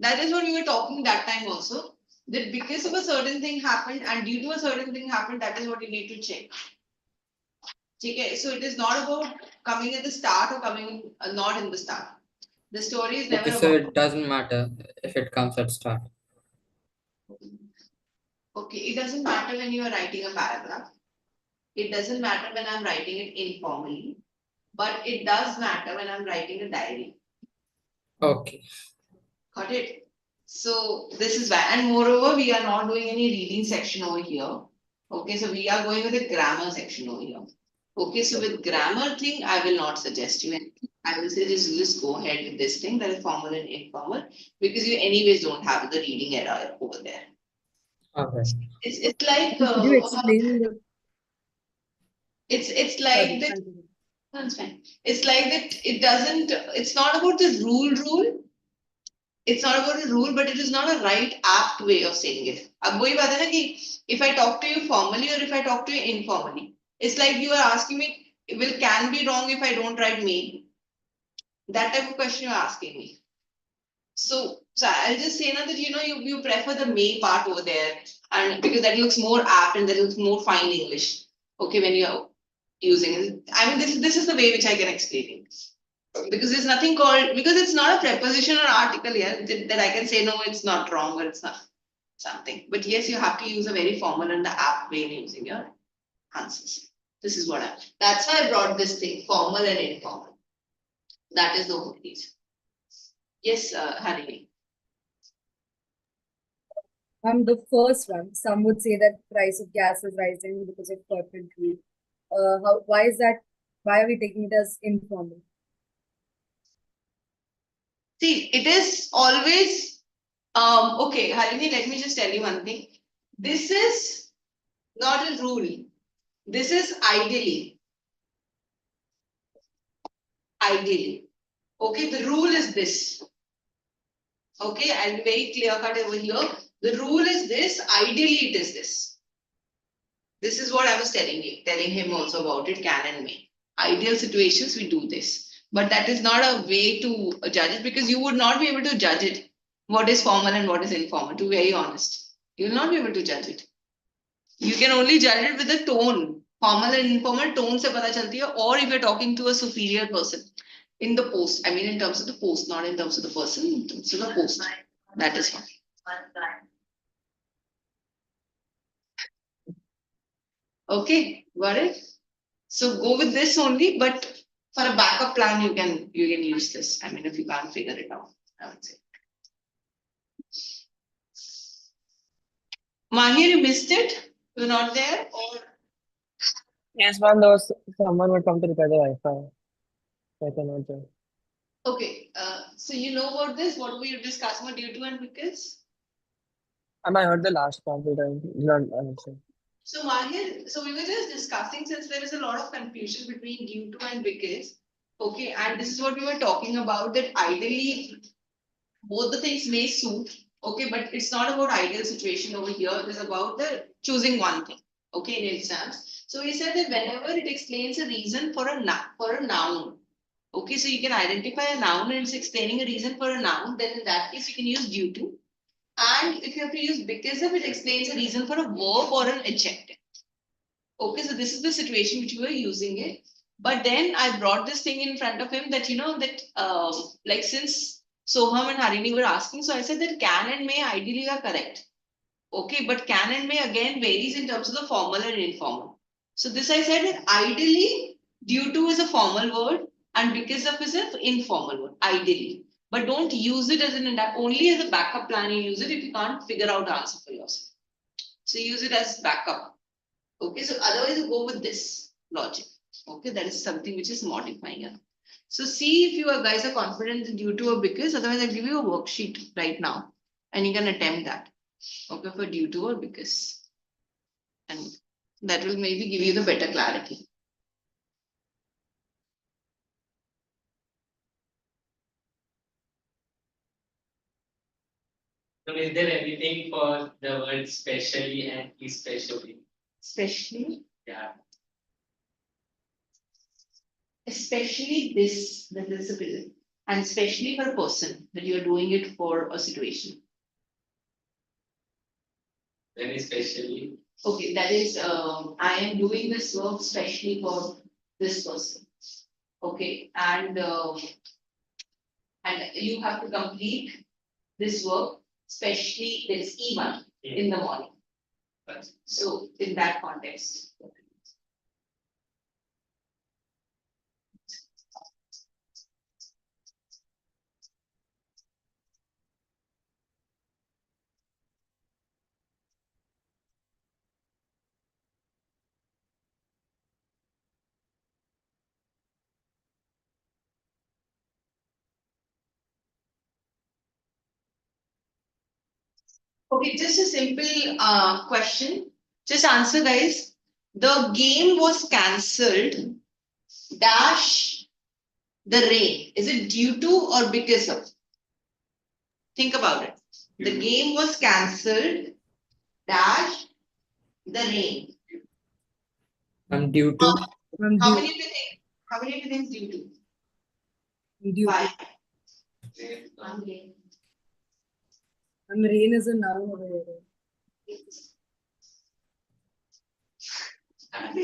that is what we were talking that time also. That because of a certain thing happened and due to a certain thing happened, that is what you need to check. Okay, so it is not about coming at the start or coming not in the start. The story is never Okay, so about. it doesn't matter if it comes at start. Okay, it doesn't matter when you are writing a paragraph. It doesn't matter when I'm writing it informally, but it does matter when I'm writing a diary. Okay. Got it? So this is why, and moreover, we are not doing any reading section over here. Okay, so we are going with the grammar section over here. Okay, so with grammar thing, I will not suggest you anything. I will say just go ahead with this thing that is formal and informal, because you anyways don't have the reading error over there. Okay. It's like Could you explain the? it's Sorry, like that. continue. That's fine. It's like that. It doesn't. It's not about the rule. It's not about the rule, but it is not a right apt way of saying it. अब वही बात है ना कि if I talk to you formally or if I talk to you informally, it's like you are asking me, will can be wrong if I don't write may? That type of question you're asking me. So I'll just say now that you prefer the may part over there, and because that looks more apt and that looks more fine English. Okay, when you're using it. I mean, this is the way which I can explain it. Because there's nothing called, because it's not a preposition or article here that I can say no, it's not wrong or it's not something. But yes, you have to use a very formal and the apt way in using your answers. This is what that's why I brought this thing, formal and informal. That is the whole reason. Yes, Harini. The first one, some would say that price of gas is rising because of corporate greed. Why is that? Why are we taking it as informal? See, it is always, okay, Harini, let me just tell you one thing. This is not a rule. This is ideally. Ideally. Okay, the rule is this. Okay, I'll be very clear cut over here. The rule is this, ideally it is this. This is what I was telling him also about it, can and may. Ideal situations, we do this. But that is not a way to judge it, because you would not be able to judge it. What is formal and what is informal, to be very honest. You will not be able to judge it. You can only judge it with the tone. Formal and informal tone se pata chalti hai, or if you're talking to a superior person. in the post. I mean, in terms of the post, not in terms of the person, in terms of the post. That is fine. Okay, got it? So go with this only, but for a backup plan, you can use this. I mean, if you can't figure it out, I would say. Mahir, you missed it? You're not there? Or Yes, ma'am, there was someone would come to repair the Wi-Fi. I cannot join. okay, so you know about this? What were you discussing about due to and because? I heard the last part, but I did not understand. So Mahir, so we were just discussing since there is a lot of confusion between due to and because. Okay, and this is what we were talking about, that ideally both the things may suit. Okay, but it's not about ideal situation over here. It is about the choosing one thing. Okay, in exams. So we said that whenever it explains a reason for a noun. Okay, so you can identify a noun and it's explaining a reason for a noun. Then in that case, you can use due to. And if you have to use because of, it explains a reason for a verb or an adjective. Okay, so this is the situation which we were using it. But then I brought this thing in front of him that, like since Soham and Harini were asking, so I said that can and may ideally are correct. Okay, but can and may again varies in terms of the formal and informal. So this I said that ideally due to is a formal word and because of is an informal word, ideally. But don't use it as only as a backup plan. You use it if you can't figure out the answer for yourself. So use it as backup. Okay, so otherwise you go with this logic. Okay, that is something which is modifying it. So see if you guys are confident in due to or because, otherwise I'll give you a worksheet right now and you can attempt that. Okay, for due to or because. And that will maybe give you the better clarity. So is there anything for the word specially and especially? Especially, Yeah. especially this, the disability, and especially for a person that you are doing it for a situation. Then especially. Okay, that is, I am doing this work especially for this person. Okay, and you have to complete this work, especially there is E1 in the morning. So in that context. Okay, just a simple question. Just answer, guys. The game was cancelled. Dash the rain. Is it due to or because of? Think about it. The game was cancelled. Dash the rain. Due to. How many of you think? How many of you think due to? Due Why? to. And rain is a noun over here. Are we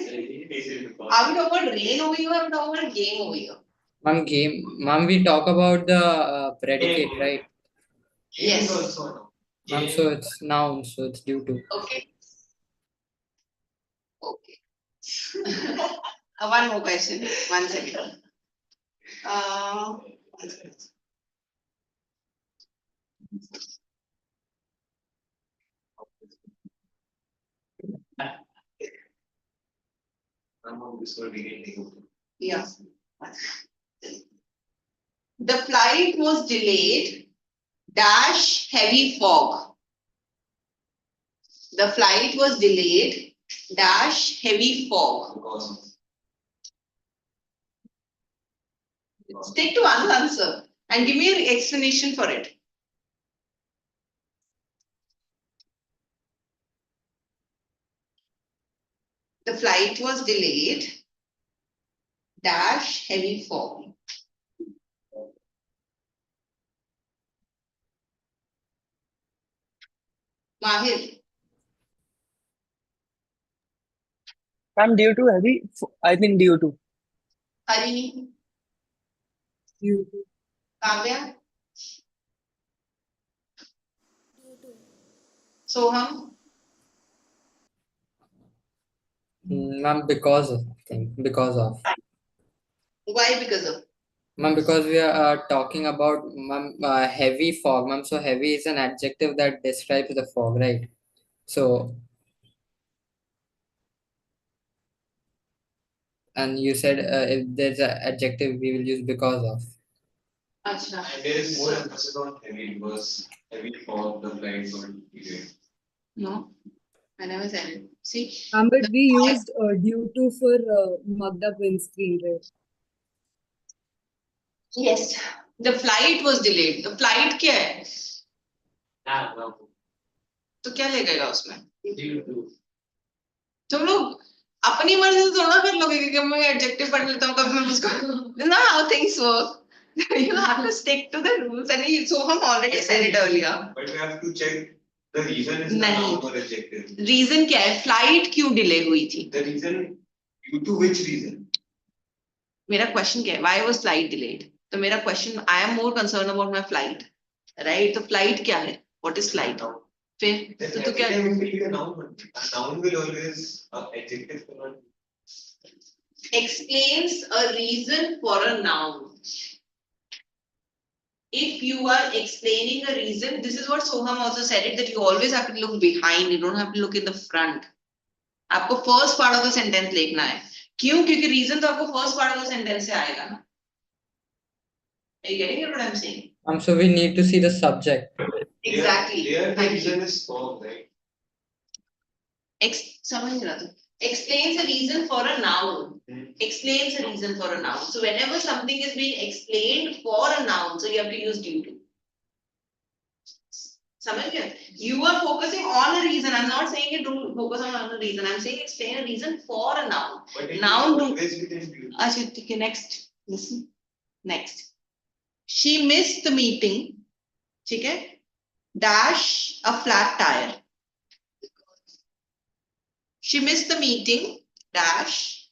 talking about rain over here or are we talking about game over here? Ma'am, we talk about the predicate, right? Yes. Ma'am, so it's noun, so it's due to. Okay. Okay. One more question. 1 second. One second. Yeah. The flight was delayed. Dash heavy fog. The flight was delayed. Dash heavy fog. Stick to one answer and give me an explanation for it. The flight was delayed. Dash heavy fog. Mahir. I'm due to heavy. I think due to. Harini. Due to. Kavya, Due to. Soham, Ma'am, because of thing, because of. why? Because of. Ma'am, because we are talking about ma'am, heavy fog, ma'am. So heavy is an adjective that describes the fog, right? So, and you said if there's an adjective, we will use because of. Acha. And there is more emphasis on heavy because heavy fog, the flight got delayed. No, I never said it. See, But we used due to for mugged up windscreen, right? yes, the flight was delayed. The flight क्या है? हाँ, no. तो क्या लगेगा उसमें? Due to. तुम लोग अपनी मर्जी से थोड़ा कर लोगे कि मैं एडजेक्टिव पढ़ लेता हूँ कभी मैं उसको That's not how things work. You have to stick to the rules and Soham already said it earlier. But we have to check the reason is the नहीं. noun or adjective. Reason क्या है? Flight क्यों delay हुई थी? The reason, due to which reason? मेरा question क्या है? Why was flight delayed? तो मेरा question, I am more concerned about my flight, right? तो flight क्या है? What is flight? फिर Then तो every क्या? time it will be a noun only. A noun will always, adjective cannot. Explains a reason for a noun. If you are explaining a reason, this is what Soham also said it, that you always have to look behind, you don't have to look in the front. आपको first part of the sentence लिखना है. क्यों? क्योंकि reason तो आपको first part of the sentence से आएगा ना. Are you getting what I'm saying? So we need to see the subject. Exactly. There the Thank you. reason is fog, right? समझ रहा था. Explains a reason for a noun. Explains a reason for a noun. So whenever something is being explained for a noun, so you have to use due to. समझ गए? You are focusing on a reason. I'm not saying you don't focus on a reason. I'm saying explain a reason for a noun. But it Noun will do. always be then due to. अच्छा ठीक है. Next. Listen. Next. She missed the meeting. ठीक है? Dash a flat tire. She missed the meeting. Dash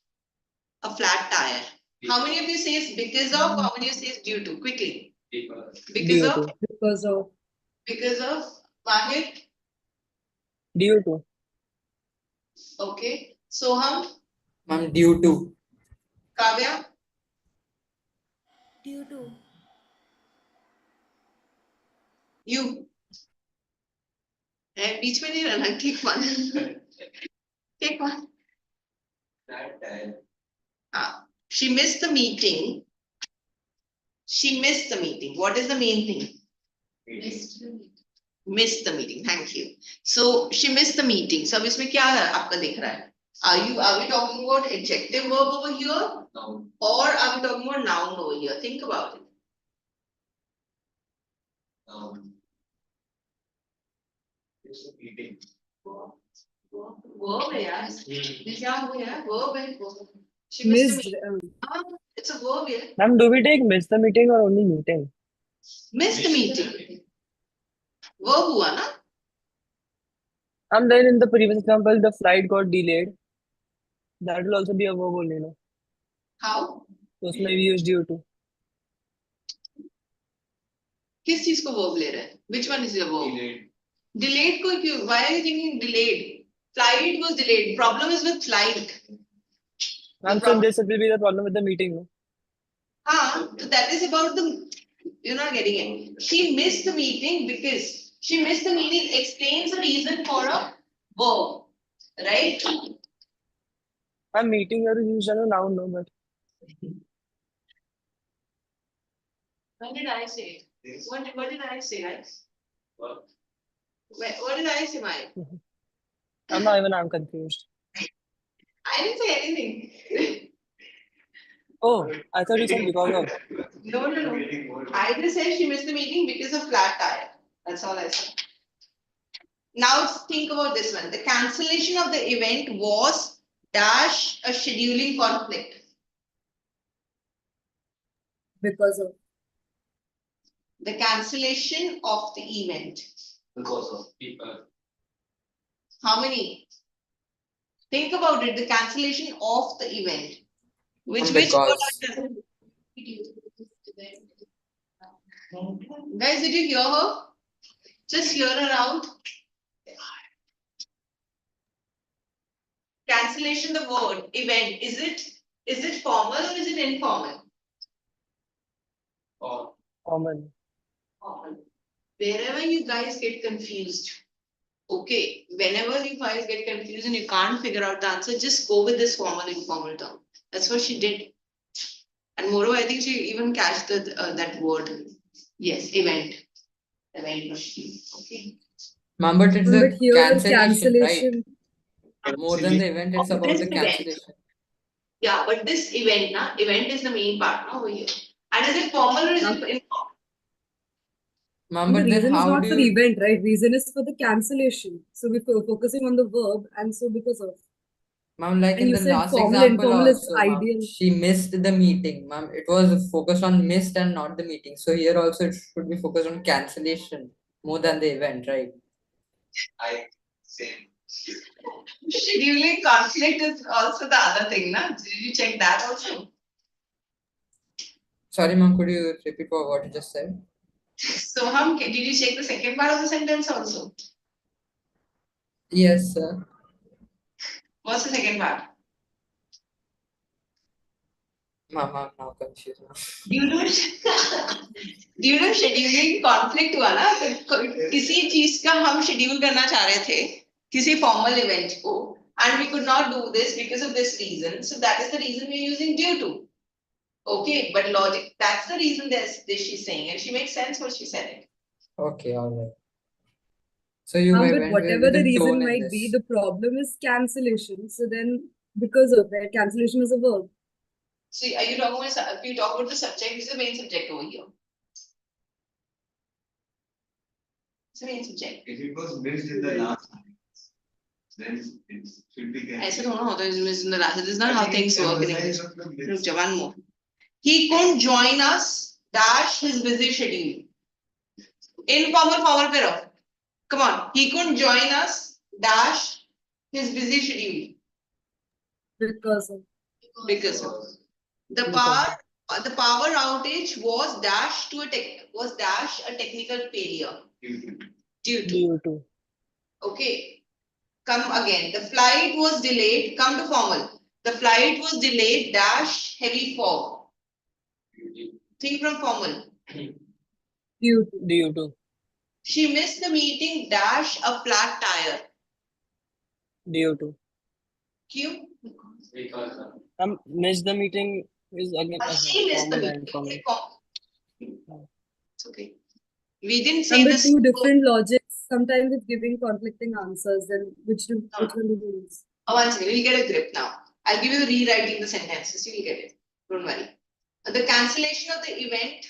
a flat tire. How many of you says because of? How many of you says due to? Quickly. Because. Because Due of. to. Because of. Because of. Mahir. Due to. Okay. Soham. Ma'am, due to. Kavya. Due to. You. बीच में नहीं रहना. Take one. Take one. That time. She missed the meeting. She missed the meeting. What is the main thing? Missed the meeting. Thank you. So she missed the meeting. So अब इसमें क्या आपका दिख रहा है? Are we talking about adjective verb over here? Noun. Or are we talking about noun over here? Think about it. It's a meeting. Verb है यार. क्या हो गया? Verb है. She Missed. missed the meeting. It's a verb here. Ma'am, do we take miss the meeting or only meeting? Missed the meeting. Verb हुआ ना? And then in the previous example, the flight got delayed. That will also be a verb only, no? How? So उसमें we use due to. किस चीज को verb ले रहा है? Which one is the verb? Delayed. Delayed को क्यों? Why are you thinking delayed? Flight was delayed. Problem is with flight. Ma'am, so in this it will be the problem with the meeting, no? So that is about the. You're not getting it. She missed the meeting because she missed the meeting. Explains the reason for a verb, right? Ma'am, meeting here is used as a noun, no? But When did I say it? Yes. What did I say, guys? What? What did I say, Mike? I'm confused. I didn't say anything. Oh, I thought you said because of. No. I just said she missed the meeting because of flat tire. That's all I said. Now think about this one. The cancellation of the event was dash a scheduling conflict. Because of. The cancellation of the event. Because of. People. How many? Think about it. The cancellation of the event. Which word Because. does Guys, did you hear her? Just hear her out. Cancellation, the word event, is it formal or is it informal? Or Common. Formal. Wherever you guys get confused, okay, whenever you guys get confused and you can't figure out the answer, just go with this formal informal term. That's what she did. And moreover, I think she even catched that word. Yes, event. Event. Okay. Ma'am, but it's But the here cancellation, right? cancellation, More than the event, it's Oh, about this the event. cancellation. Yeah, but this event is the main part over here. And is it formal or is it informal? Ma'am, the but then reason is how not do for you, event, right? Reason is for the cancellation. So we're focusing on the verb, and so because of. ma'am, like And in you the said last formal, example informal is also, ma'am, ideal. she missed the meeting, ma'am. It was focused on missed and not the meeting. So here also it should be focused on cancellation more than the event, right? I same. Scheduling conflict is also the other thing, na? Did you check that also? Sorry, ma'am, could you repeat what you just said? So, did you check the second part of the sentence also? Yes, sir. What's the second part? Ma'am, I'm now confused. Due to due to scheduling conflict हुआ ना, तो किसी चीज का हम schedule करना चाह रहे थे, किसी फॉर्मल इवेंट को, and we could not do this because of this reason, so that is the reason we are using due to. Okay, but logic, that's the reason this she's saying, and she makes sense what she said it. Okay, all right. So you But went whatever with the the reason tone in might be, this. the problem is cancellation. So then, because of that, cancellation is a verb. So are you talking about, if you talk about the subject, this is the main subject over here. It's the main subject. If it was missed in the last, then it should be ऐसे cancelled. थोड़ा होता है इसमें in the last. This is not I how think things it's work in emphasized English. on the Look, missed. one more. He couldn't join us. Dash his busy schedule. Informal formal पे रहो. Come on. He couldn't join us. Dash his busy schedule. Because of. Because of. The power outage was dash a technical failure due to. Due to. Okay. Come again. The flight was delayed. Come to formal. The flight was delayed. Dash heavy fog. Think from formal. Due to. Due to. She missed the meeting. Dash a flat tire. Due to. Q. because Miss the meeting is again She missed the formal meeting. and formal. It's okay. We didn't say And the this. two different logics, sometimes it's giving conflicting answers. Then which one do you use? Oh, one second. We'll get a grip now. I'll give you the rewriting the sentences. You'll get it. Don't worry. The cancellation of the event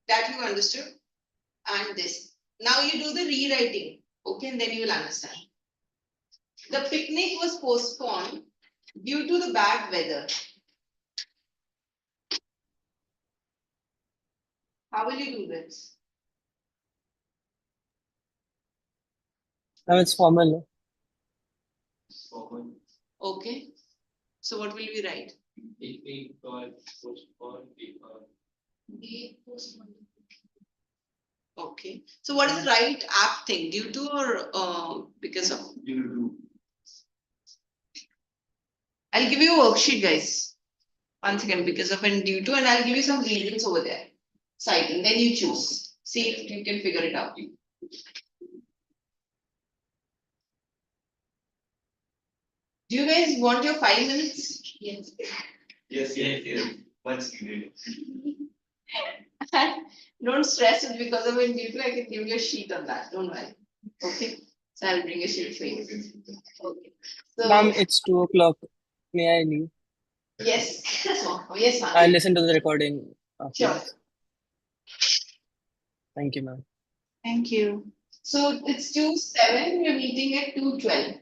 that you understood and this. Now you do the rewriting. Okay, and then you will understand. The picnic was postponed due to the bad weather. How will you do this? Now it's formal. Formal. Okay. So what will we write? if we got postponed because Okay. So what is the right app thing? Due to or because of? You do. I'll give you a worksheet, guys. One second, because of and due to, and I'll give you some reasons over there. Citing. Then you choose. See if you can figure it out. Do you guys want your 5 minutes? Yes. Yes. Much needed. Don't stress it because of it. Due to, I can give you a sheet on that. Don't worry. Okay. So I'll bring a sheet for you. Okay. So Ma'am, it's 2 o'clock. May I leave? yes. Oh, yes, ma'am. I'll listen to the recording after. Sure. Thank you, ma'am. Thank you. So it's 2:07. We're meeting at 2:12.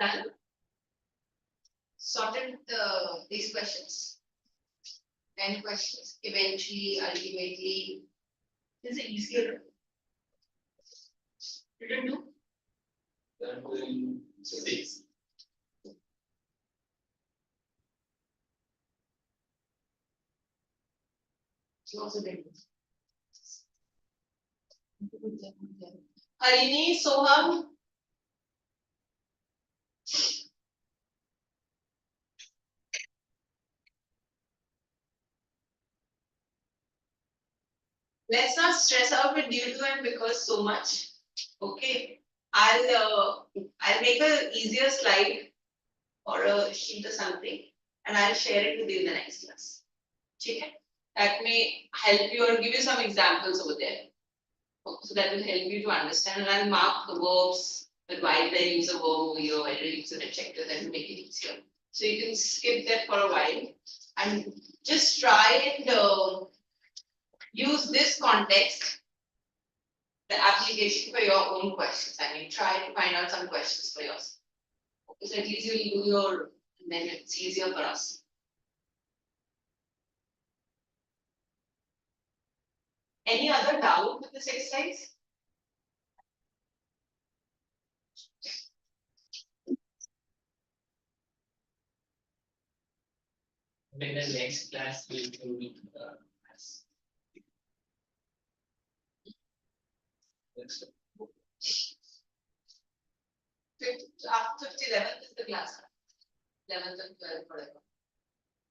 Done. Sorted these questions. 10 questions. Eventually, ultimately, is it easier? Written do? Then doing 6. She also did. Harini, Soham. Let's not stress out with due to and because so much. Okay. I'll make a easier slide or a sheet or something, and I'll share it with you in the next class. Okay? That may help you or give you some examples over there. So that will help you to understand, and I'll mark the verbs, that why did I use a verb over here, why did I use an adjective, that will make it easier. So you can skip that for a while and just try and use this context, the application for your own questions. I mean, try to find out some questions for yourself. So at least you'll do your, and then it's easier for us. Any other doubt with this exercise? In the next class, we'll do as After 11th is the class. 11th and 12th, whatever.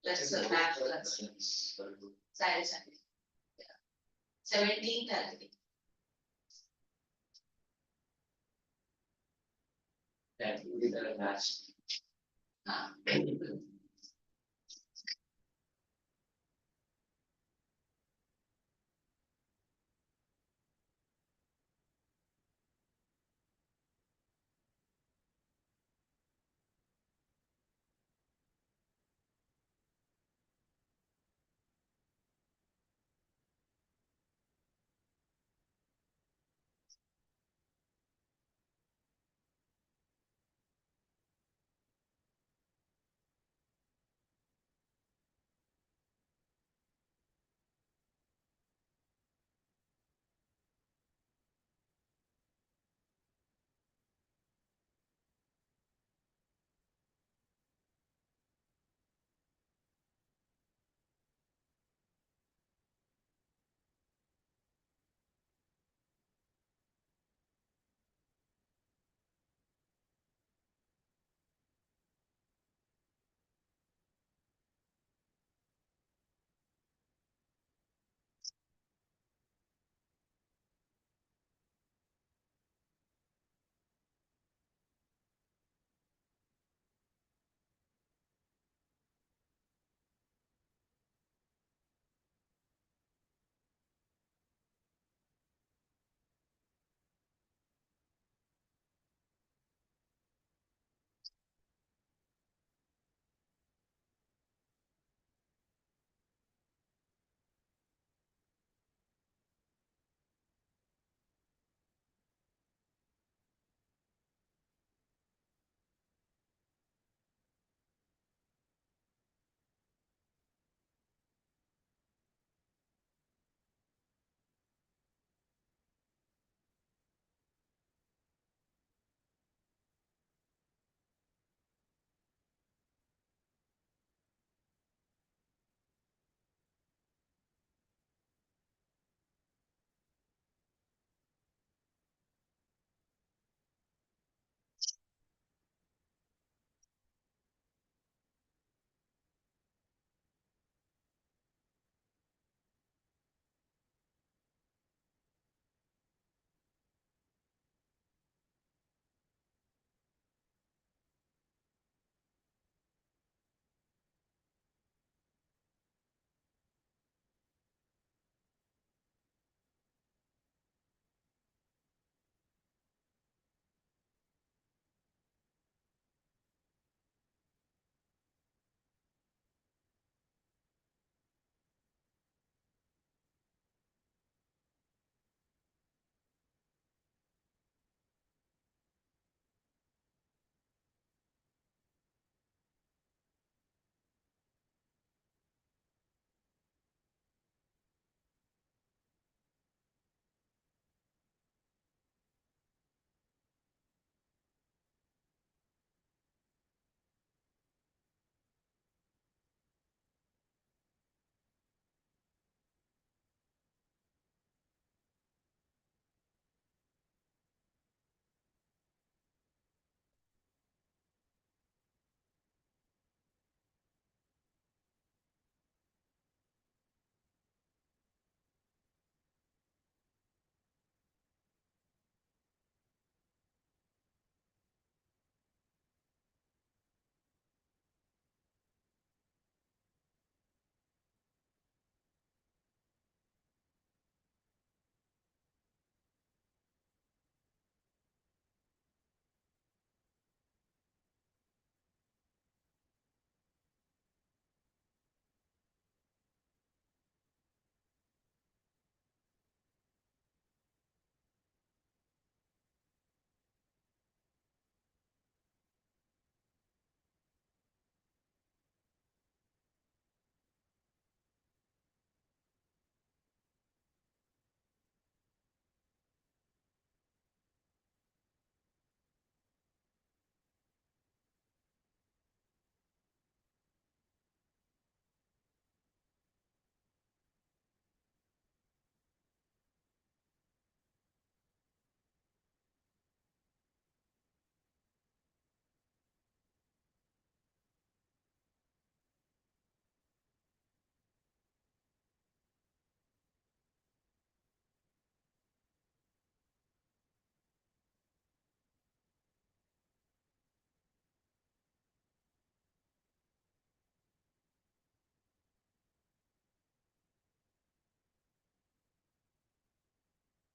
That's the math class. Science. Yeah. 17th, I think. that will be the last. Ah.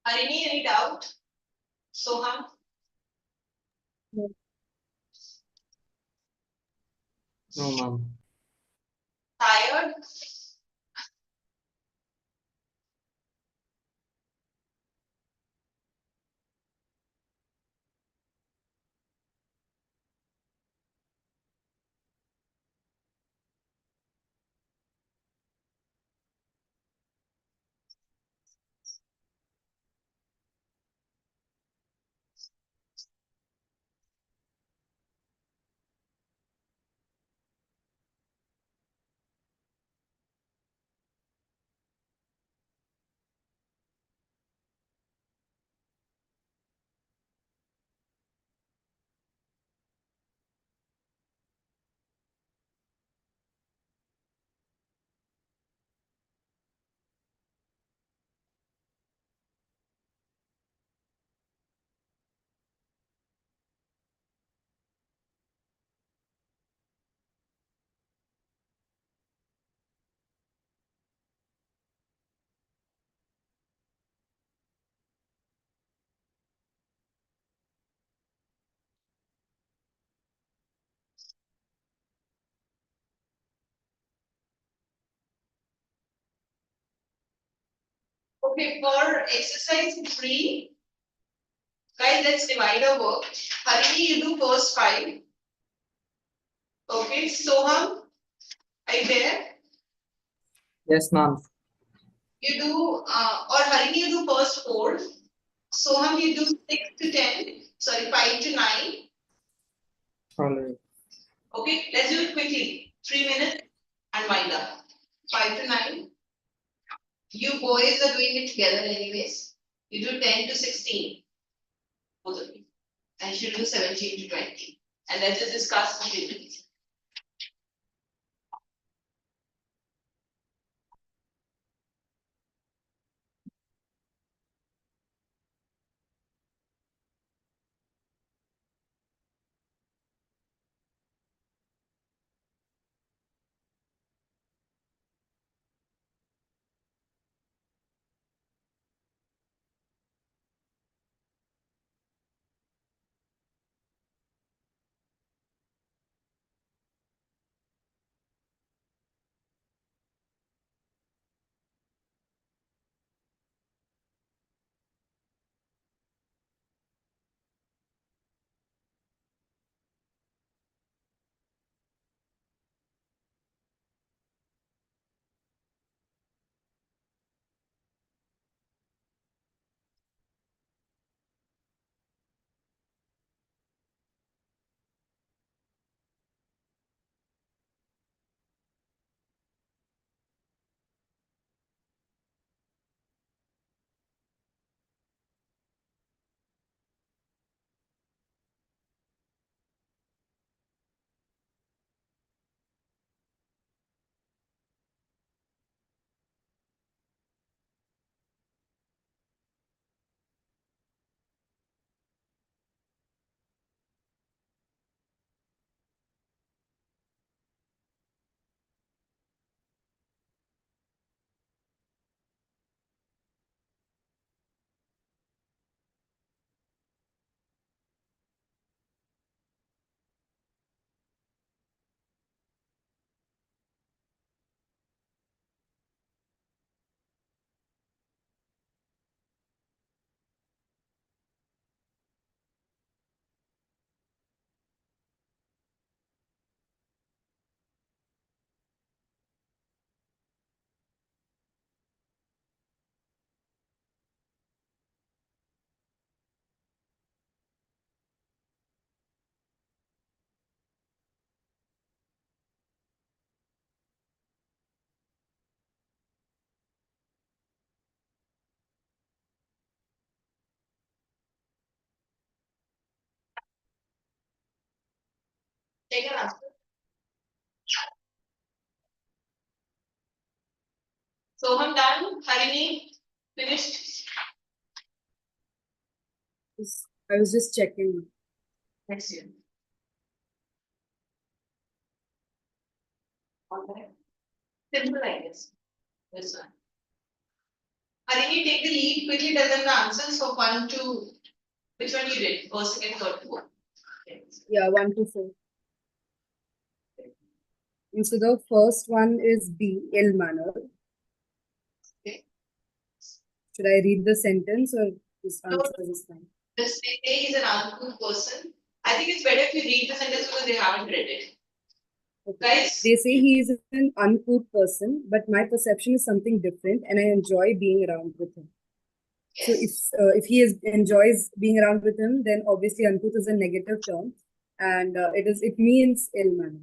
Harini, any doubt? Soham? No, ma'am. Tired? Okay, for exercise 3, guys, let's divide our work. Harini, you do first 5. Okay, Soham, are you there? Yes, ma'am. You do, or Harini, you do first 4. Soham, you do 6 to 10. Sorry, 5 to 9. All right. Okay, let's do it quickly. 3 minutes and wind up. 5 to 9. You boys are doing it together anyways. You do 10 to 16. Both of you. And she'll do 17 to 20. And let's just discuss the activities. Take an answer. Soham done. Harini, finished. I was just checking. Next year. Okay. Simple, I guess. This one. Harini, take the lead, quickly tell them the answers for 1 to, which one you did, first, second, third, fourth. Okay. Yeah, 1 to 4. And so the first one is B, ill manner. Okay. Should I read the sentence or this No. answer is fine? This they say he's an uncool person. I think it's better if you read the sentence because they haven't read it. Guys, They say he is an uncouth person, but my perception is something different, and I enjoy being around with him. So if he enjoys being around with him, then obviously uncouth is a negative term, and it means ill manner.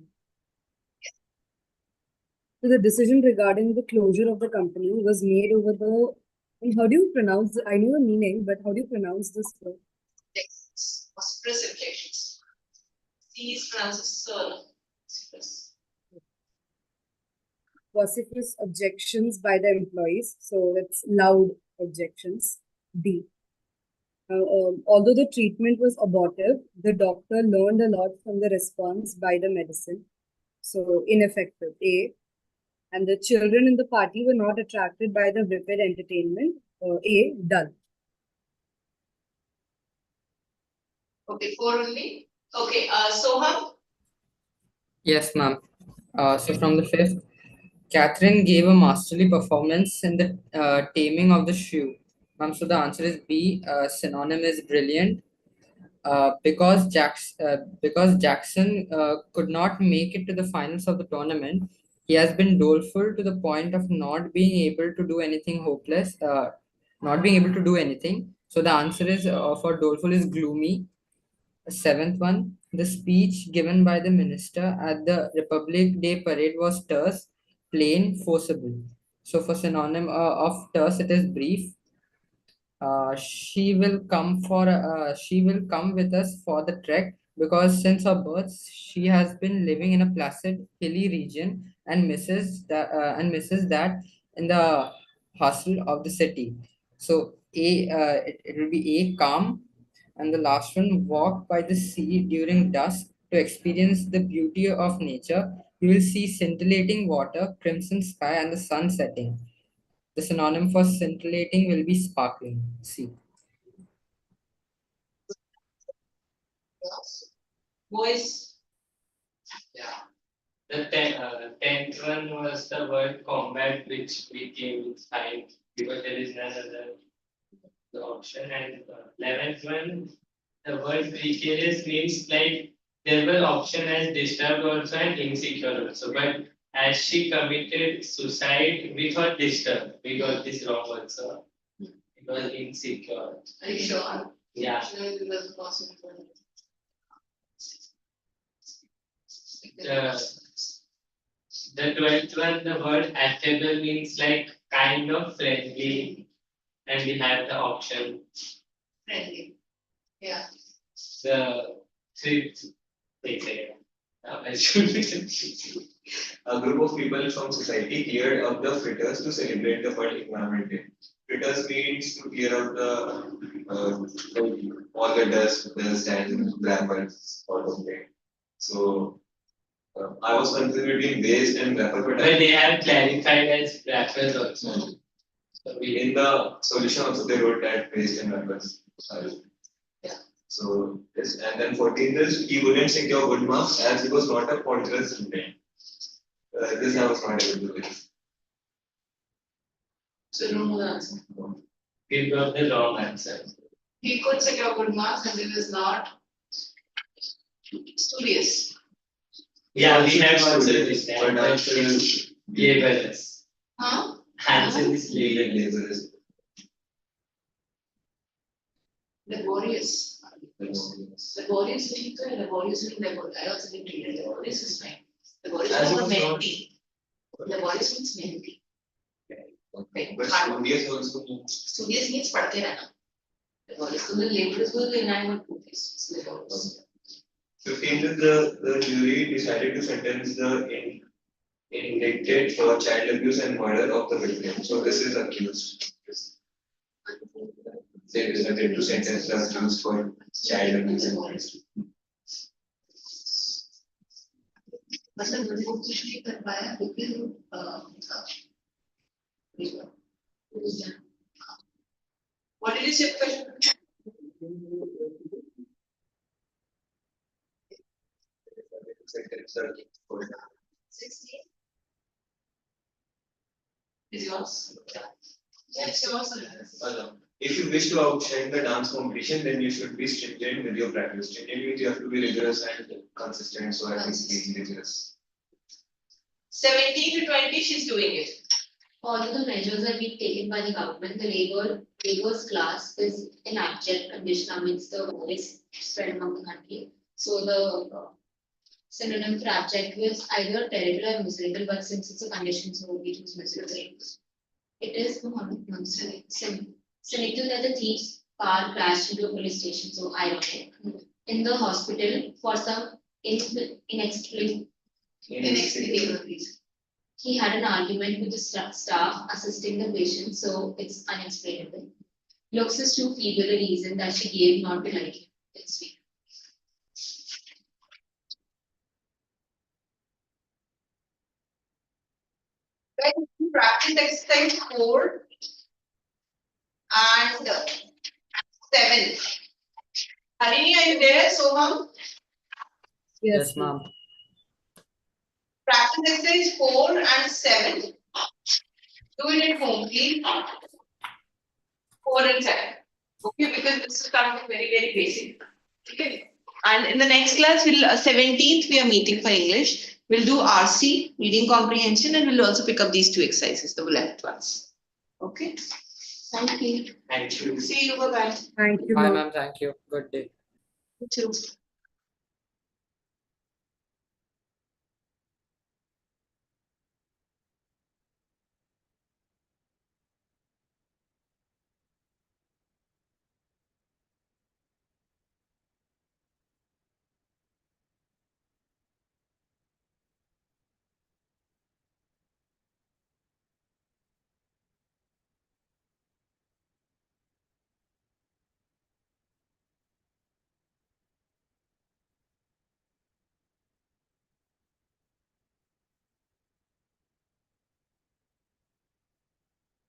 So the decision regarding the closure of the company was made over the. And how do you pronounce? I know the meaning, but how do you pronounce this word? Express objections. C is pronounced as express. Vociferous objections by the employees. So that's loud objections. D. Although the treatment was abortive, the doctor learned a lot from the response by the medicine. So ineffective. A. And the children in the party were not attracted by the vivid entertainment. A. Dull. Okay, 4 only. Okay, Soham. Yes, ma'am. So from the fifth, Catherine gave a masterly performance in the taming of the shrew. Ma'am, so the answer is B. Synonym is brilliant. Because Jackson could not make it to the finals of the tournament, he has been doleful to the point of not being able to do anything hopeless, not being able to do anything. So the answer is for doleful is gloomy. Seventh one, the speech given by the minister at the Republic Day parade was terse, plain, forcible. So for synonym of terse, it is brief. She will come with us for the trek because since her birth she has been living in a placid hilly region and misses that in the hustle of the city. So it will be a calm, and the last one, walk by the sea during dusk to experience the beauty of nature. You will see scintillating water, crimson sky, and the sun setting. The synonym for scintillating will be sparkling. See. Boys. Yeah. The 10th one was the word combat, which we gave with 5 because there is none other the option. And 11th one, the word precarious means like there were option as disturbed also and insecure also. But as she committed suicide, we got disturbed. We got this wrong also. It was insecure. Are you sure? Yeah. Sure, it was possible. The 12th one, the word affable means like kind of friendly, and we have the option. Friendly. Yeah. The fifth, they say. A group of people from society cleared up the fritters to celebrate the World Environment Day. Fritters means to clear out all the dust and grammars out of it. So I was confused between waste and wrapper, But they have clarified as wrappers also. So in the solution also they wrote that waste and wrappers. Yeah. So this, and then 14th is he wouldn't secure good marks as he was not a ponderous student. This I was not able to do. So you don't know the answer. we got the wrong answer. He could secure good marks and he was not studious. Yeah, we have also Students, this but actually labelers. Huh? Answer is labelers. labels. Laborious. Laborious means laborious means laborious. I also didn't read it. Laborious is fine. Laborious As is it was not- lengthy. Laborious means lengthy. Okay. But studious also means Studious means पढ़ते रहना. Laborious. So the laborious will be in line with both these. It's laborious. 15th is the jury decided to sentence the indicted for child abuse and murder of the victim. So this is accused. They decided to sentence the accused for child abuse and murder. मतलब वो कुछ नहीं कर पाया क्योंकि What did you say, question? 16. Is yours? Yes, yours. If you wish to outshine the dance competition, then you should be stringent with your practice. Stringent means you have to be rigorous and consistent, so at least be rigorous. 17 to 20, she's doing it. All of the measures are being taken by the government. The labor's class is in abject condition amidst the virus spread among the country. So the synonym for abject is either terrible or miserable, but since it's a condition, so we choose miserable. It is cynical that the thief's car crashed into a police station, so ironic. In the hospital, for some inexplicable reason, he had an argument with the staff assisting the patient, so it's unexplainable. Looks is too feeble a reason that she gave not to like him. It's sweet. Practice exercise 4 and 7. Harini, are you there? Soham? Yes, ma'am. Practice exercise 4 and 7. Do it at home, please. 4 and 7. Okay, because this is something very, very basic. Okay. And in the next class, we'll 17th, we are meeting for English. We'll do RC, reading comprehension, and we'll also pick up these 2 exercises, the left ones. Okay. Thank you. Thank you. See you. Bye-bye. Thank you. Bye, ma'am. ma'am. Thank you. Good day. You too.